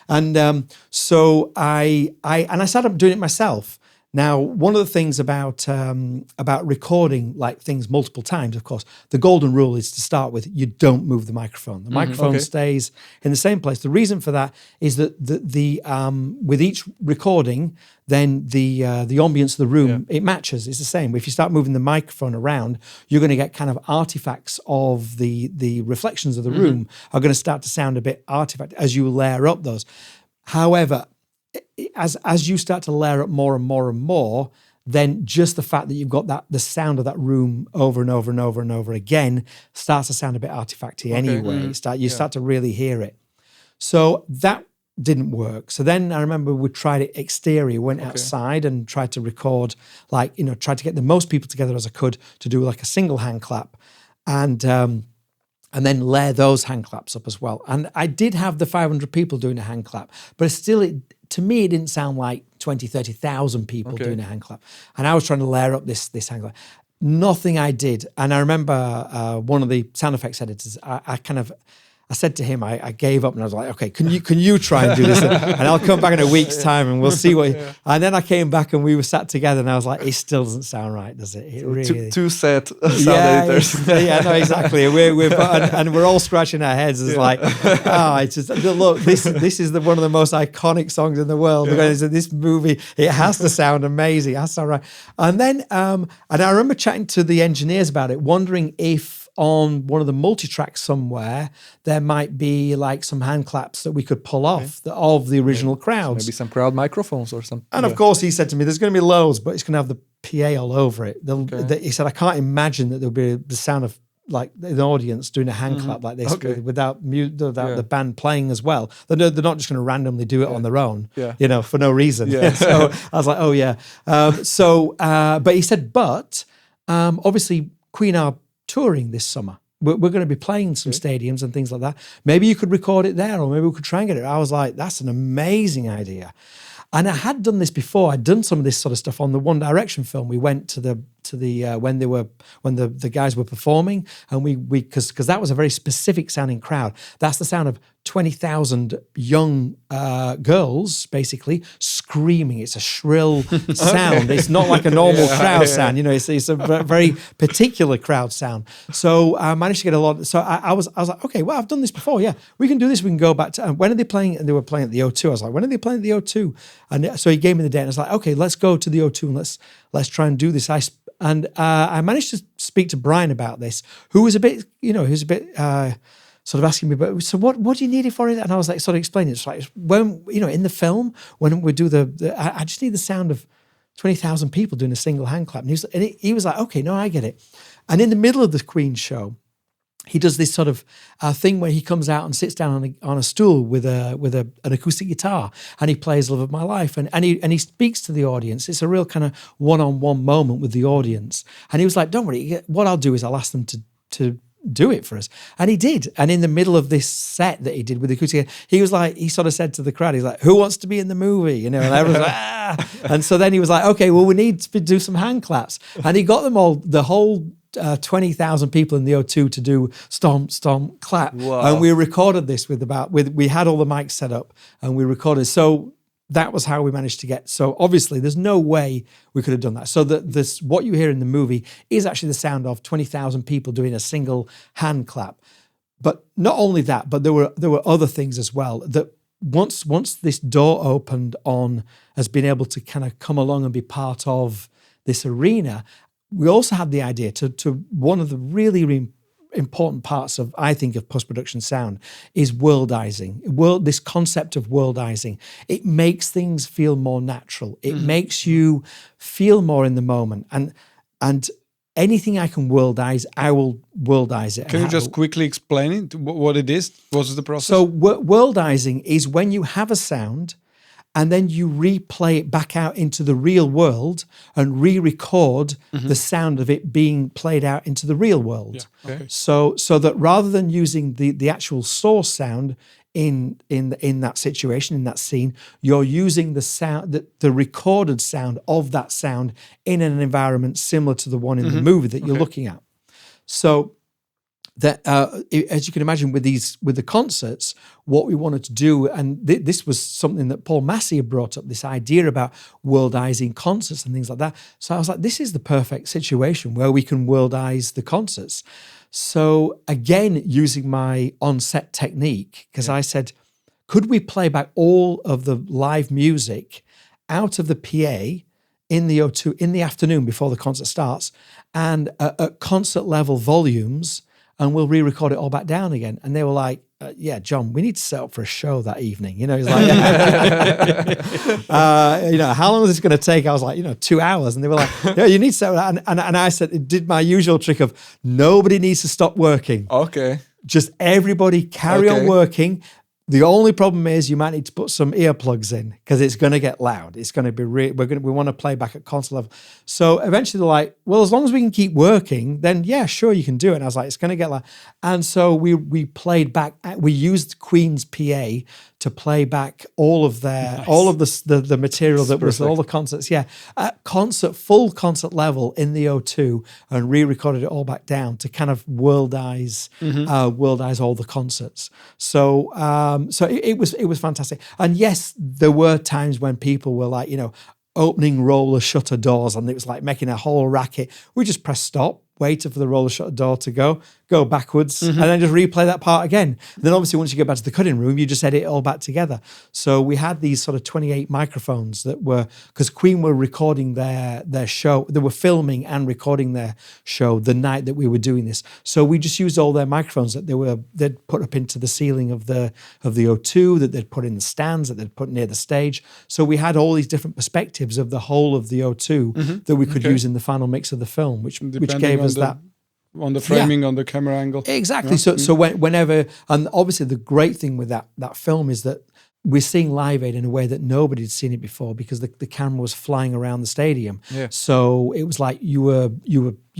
And so I started up doing it myself. Now, one of the things about recording like things multiple times, of course, the golden rule is to start with, you don't move the microphone. The microphone stays in the same place. The reason for that is that the with each recording, then the ambience of the room, it matches. It's the same. If you start moving the microphone around, you're going to get kind of artifacts of the reflections of the room are going to start to sound a bit artifact as you layer up those. However, as you start to layer up more and more and more, then just the fact that you've got the sound of that room over and over and over and over again starts to sound a bit artifacty anyway. You start to really hear it. So that didn't work. So then I remember we tried it exterior, went outside and tried to record, like, tried to get the most people together as I could to do like a single hand clap. And then layer those hand claps up as well. And I did have the 500 people doing a hand clap, but still, to me, it didn't sound like 20, 30,000 people doing a hand clap. And I was trying to layer up this hand clap. Nothing I did. And I remember one of the sound effects editors, I said to him, I gave up and I was like, okay, can you try and do this? And I'll come back in a week's time and we'll see what. And then I came back and we were sat together and I was like, it still doesn't sound right, does it? It really. Two set sound editors. No, exactly. We're all scratching our heads. It's like, it's just, look, this is one of the most iconic songs in the world. Because this movie, it has to sound amazing. It has to sound right. And then, and I remember chatting to the engineers about it, wondering if on one of the multi-tracks somewhere, there might be like some hand claps that we could pull off of the original crowds. Maybe some crowd microphones or something. And of course, he said to me, there's going to be loads, but it's going to have the PA all over it. He said, I can't imagine that there'll be the sound of like an audience doing a hand clap like this without the band playing as well. They're not just going to randomly do it on their own, for no reason. Yeah. So I was like, oh yeah. But he said, obviously Queen are touring this summer. We're going to be playing some stadiums and things like that. Maybe you could record it there, or maybe we could try and get it. I was like, that's an amazing idea. And I had done this before. I'd done some of this sort of stuff on the One Direction film. We went to the when the guys were performing, and we because that was a very specific sounding crowd. That's the sound of 20,000 young girls basically screaming. It's a shrill sound. It's not like a normal crowd sound. It's a very particular crowd sound. So I managed to get a lot. So I was like, okay, well, I've done this before. Yeah, we can do this. We can go back to. And when are they playing? And they were playing at the O2. I was like, when are they playing at the O2? And so he gave me the date. And I was like, okay, let's go to the O2 and let's try and do this. I managed to speak to Brian about this, who was a bit, sort of asking me, but so what do you need it for? And I was like, sort of explaining. It's like when in the film when we do I just need the sound of 20,000 people doing a single hand clap. And he was like, okay, no, I get it. And in the middle of the Queen show, he does this sort of thing where he comes out and sits down on a stool with an acoustic guitar, and he plays "Love of My Life," and he speaks to the audience. It's a real kind of one-on-one moment with the audience. And he was like, "Don't worry, what I'll do is I'll ask them to do it for us," and he did. And in the middle of this set that he did with the acoustic, he was like, he sort of said to the crowd, he's like, "Who wants to be in the movie?" And everyone's like, "Ah!" And so then he was like, "Okay, well, we need to do some hand claps," and he got them all, the whole 20,000 people in the O2 to do stomp, stomp, clap. Wow. And we recorded this we had all the mics set up and we recorded. So that was how we managed to get. So obviously there's no way we could have done that. So what you hear in the movie is actually the sound of 20,000 people doing a single hand clap. But not only that, but there were other things as well that once this door opened on has been able to kind of come along and be part of this arena. We also had the idea to one of the really, really important parts of, I think, of post-production sound is worldizing. This concept of worldizing. It makes things feel more natural. It makes you feel more in the moment. And anything I can worldize, I will worldize it. Can you just quickly explain it, what it is? What's the process? So worldizing is when you have a sound and then you replay it back out into the real world and re-record the sound of it being played out into the real world. Yeah. Okay. So that rather than using the actual source sound in that situation, in that scene, you're using the sound, the recorded sound of that sound in an environment similar to the one in the movie that you're looking at. So that, as you can imagine, with the concerts, what we wanted to do, and this was something that Paul Massey had brought up, this idea about worldizing concerts and things like that. So I was like, this is the perfect situation where we can worldize the concerts. So again, using my on-set technique, because I said, could we play back all of the live music out of the PA in the O2 in the afternoon before the concert starts, and at concert level volumes, and we'll re-record it all back down again? And they were like, yeah, John, we need to set up for a show that evening. He's like, how long is this going to take? I was like, 2 hours. And they were like, yeah, you need to set up. And I said, it did my usual trick of nobody needs to stop working. Okay. Just everybody carry on working. The only problem is you might need to put some earplugs in because it's going to get loud. It's going to be we want to play back at console level. So eventually they're like, well, as long as we can keep working, then yeah, sure, you can do it. And I was like, it's going to get loud. And so we played back. We used Queen's PA to play back all of the material that was all the concerts. Yeah, at full concert level in the O2, and re-recorded it all back down to kind of worldize all the concerts. So it was fantastic. And yes, there were times when people were like, opening roller shutter doors, and it was like making a whole racket. We just press stop, waited for the roller shutter door to go backwards, and then just replay that part again. Then obviously once you get back to the cutting room, you just edit it all back together. So we had these sort of 28 microphones that were, because Queen were recording their show, they were filming and recording their show the night that we were doing this. So we just used all their microphones that they'd put up into the ceiling of the O2, that they'd put in the stands, that they'd put near the stage. So we had all these different perspectives of the whole of the O2 that we could use in the final mix of the film, which gave us that on the framing, on the camera angle. Exactly. So whenever, and obviously the great thing with that film is that we're seeing Live Aid in a way that nobody had seen it before, because the camera was flying around the stadium. Yeah. So it was like your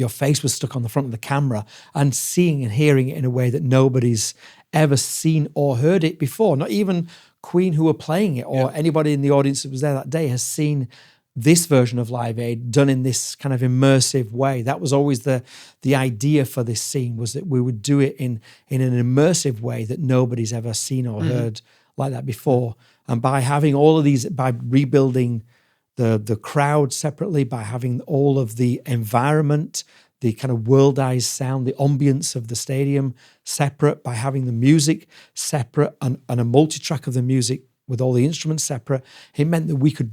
face was stuck on the front of the camera, and seeing and hearing it in a way that nobody's ever seen or heard it before. Not even Queen, who were playing it, or anybody in the audience that was there that day, has seen this version of Live Aid done in this kind of immersive way. That was always the idea for this scene, was that we would do it in an immersive way that nobody's ever seen or heard like that before. And by having all of these, by rebuilding the crowd separately, by having all of the environment, the kind of worldized sound, the ambience of the stadium separate, by having the music separate and a multi-track of the music with all the instruments separate, it meant that we could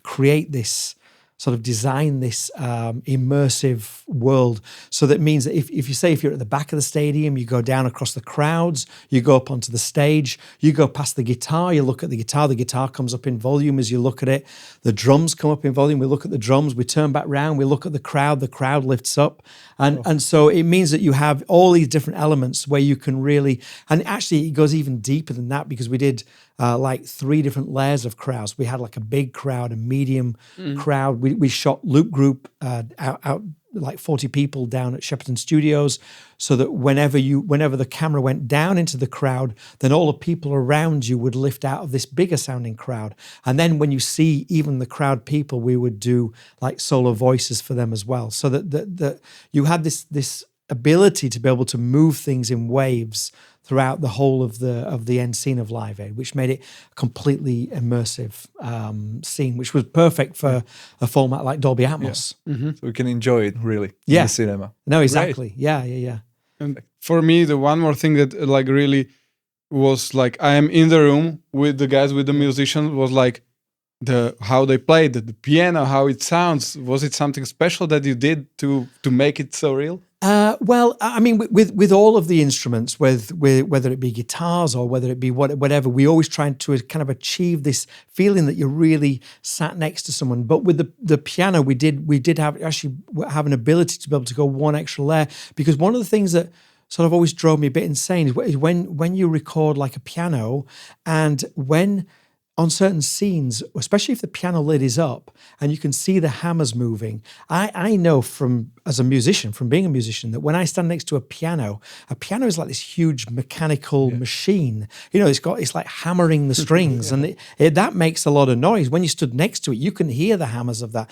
create this, sort of design this immersive world. So that means that if you're at the back of the stadium, you go down across the crowds, you go up onto the stage, you go past the guitar, you look at the guitar comes up in volume as you look at it, the drums come up in volume, we look at the drums, we turn back round, we look at the crowd lifts up. And so it means that you have all these different elements where you can really, and actually it goes even deeper than that, because we did like 3 different layers of crowds. We had like a big crowd, a medium crowd. We shot loop group out like 40 people down at Shepperton Studios, so that whenever the camera went down into the crowd, then all the people around you would lift out of this bigger sounding crowd. And then when you see even the crowd people, we would do like solo voices for them as well, so that you had this ability to be able to move things in waves throughout the whole of the end scene of Live Aid, which made it a completely immersive scene, which was perfect for a format like Dolby Atmos. So we can enjoy it really in the cinema. No, exactly. Great. Yeah. And for me, the one more thing that like really was like, I am in the room with the guys, with the musicians, was like how they played the piano, how it sounds. Was it something special that you did to make it so real? Well, I mean, with all of the instruments, with whether it be guitars or whether it be whatever, we always try to kind of achieve this feeling that you're really sat next to someone. But with the piano, we did have an ability to be able to go one extra layer, because one of the things that sort of always drove me a bit insane is when you record like a piano, and when on certain scenes, especially if the piano lid is up and you can see the hammers moving, I know from being a musician, that when I stand next to a piano is like this huge mechanical machine. You know, it's like hammering the strings, and that makes a lot of noise. When you stood next to it, you can hear the hammers of that.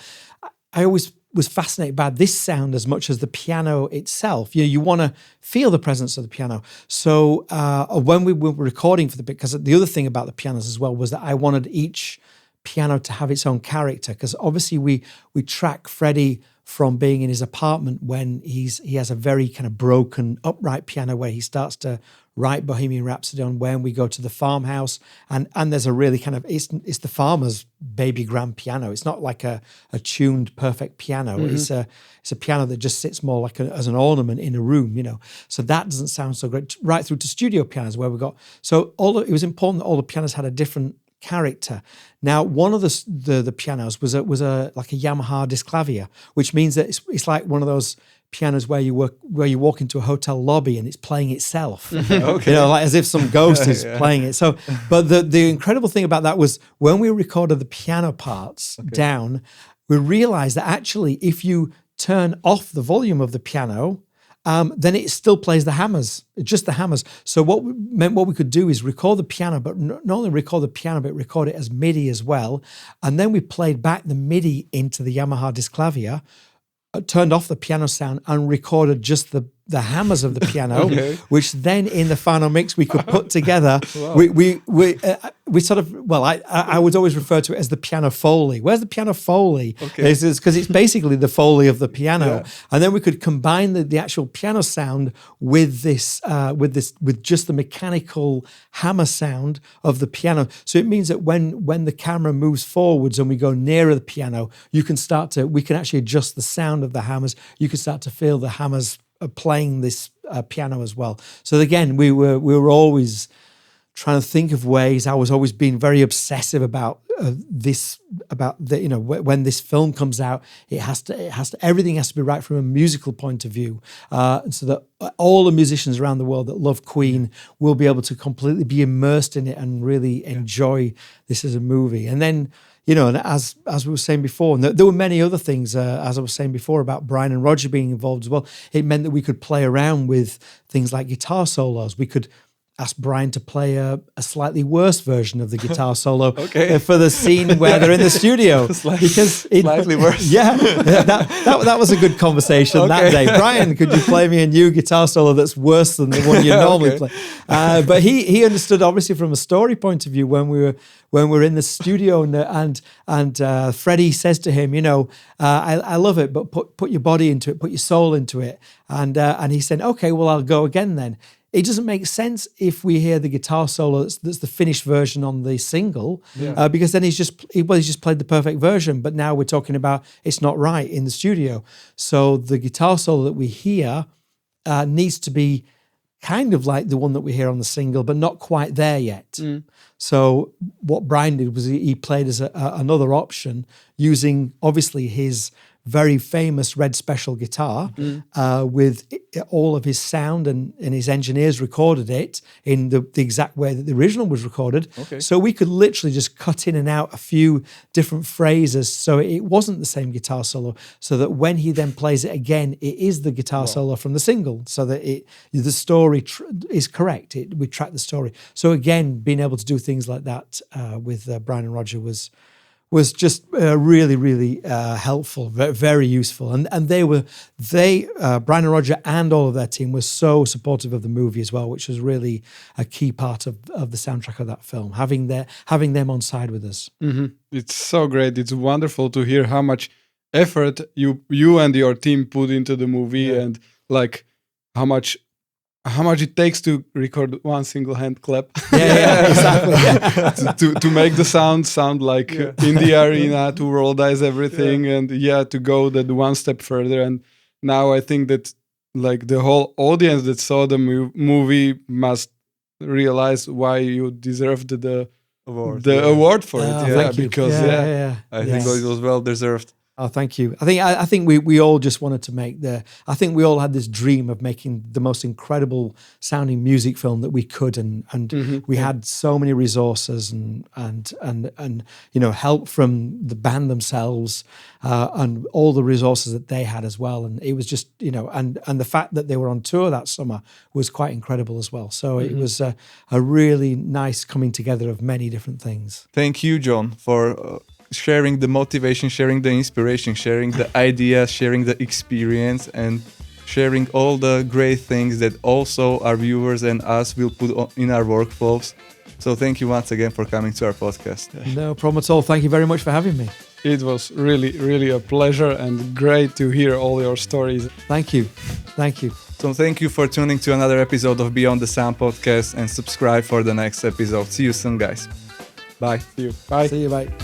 I always was fascinated by this sound as much as the piano itself. You want to feel the presence of the piano. So when we were recording for because the other thing about the pianos as well was that I wanted each piano to have its own character, because obviously we track Freddie from being in his apartment when he has a very kind of broken upright piano where he starts to write Bohemian Rhapsody on, when we go to the farmhouse, and there's a really kind of, it's the farmer's baby grand piano. It's not like a tuned perfect piano. It's a piano that just sits more like as an ornament in a room, you know. So that doesn't sound so great. Right through to studio pianos where we got, so it was important that all the pianos had a different character. Now, one of the pianos was like a Yamaha Disclavier, which means that it's like one of those pianos where you walk into a hotel lobby and it's playing itself. Okay. You know, like as if some ghost is playing it. So, but the incredible thing about that was when we recorded the piano parts down, we realized that actually if you turn off the volume of the piano, then it still plays the hammers, just the hammers. So what we could do is record the piano, but not only record the piano, but record it as MIDI as well. And then we played back the MIDI into the Yamaha Disclavier, turned off the piano sound and recorded just the hammers of the piano, which then in the final mix we could put together. Wow. We sort of, well, I would always refer to it as the piano foley. Where's the piano foley? Okay. Because it's basically the foley of the piano, and then we could combine the actual piano sound with just the mechanical hammer sound of the piano. So it means that when the camera moves forwards and we go nearer the piano, we can actually adjust the sound of the hammers. You can start to feel the hammers playing this piano as well. So again, we were always trying to think of ways. I was always being very obsessive about this about the, you know, when this film comes out, everything has to be right from a musical point of view, so that all the musicians around the world that love Queen will be able to completely be immersed in it and really enjoy this as a movie. And then, you know, and as we were saying before, and there were many other things, as I was saying before, about Brian and Roger being involved as well. It meant that we could play around with things like guitar solos. We could ask Brian to play a slightly worse version of the guitar solo for the scene where they're in the studio. Slightly worse. Yeah, that was a good conversation that day. Brian, could you play me a new guitar solo that's worse than the one you normally play? But he understood, obviously, from a story point of view, when we were in the studio, and Freddie says to him, you know, I love it, but put your body into it, put your soul into it. And he said, okay, well, I'll go again then. It doesn't make sense if we hear the guitar solo that's the finished version on the single, because then he's just played the perfect version. But now we're talking about it's not right in the studio. So the guitar solo that we hear needs to be kind of like the one that we hear on the single, but not quite there yet. So what Brian did was he played as another option, using obviously his very famous Red Special guitar, with all of his sound, and his engineers recorded it in the exact way that the original was recorded. So we could literally just cut in and out a few different phrases, so it wasn't the same guitar solo, so that when he then plays it again, it is the guitar solo from the single, so that the story is correct. We track the story. So again, being able to do things like that with Brian and Roger was just really, really helpful, very useful. And Brian and Roger and all of their team were so supportive of the movie as well, which was really a key part of the soundtrack of that film, having them on side with us. It's so great. It's wonderful to hear how much effort you and your team put into the movie, and like how much it takes to record one single hand clap. Exactly. to make the sound like in the arena, to worldize everything, and to go that one step further. And now I think that like the whole audience that saw the movie must realize why you deserved the award for it. Because I think it was well deserved. Oh, thank you. I think we all just wanted to make I think we all had this dream of making the most incredible sounding music film that we could, and we had so many resources and you know, help from the band themselves, and all the resources that they had as well. And it was just, you know, and the fact that they were on tour that summer was quite incredible as well. So it was a really nice coming together of many different things. Thank you, John, for sharing the motivation, sharing the inspiration, sharing the ideas, sharing the experience, and sharing all the great things that also our viewers and us will put in our workflows. So thank you once again for coming to our podcast. No problem at all. Thank you very much for having me. It was really, really a pleasure and great to hear all your stories. Thank you. So thank you for tuning to another episode of Beyond the Sound podcast, and subscribe for the next episode. See you soon, guys. Bye. See you. Bye. See you. Bye.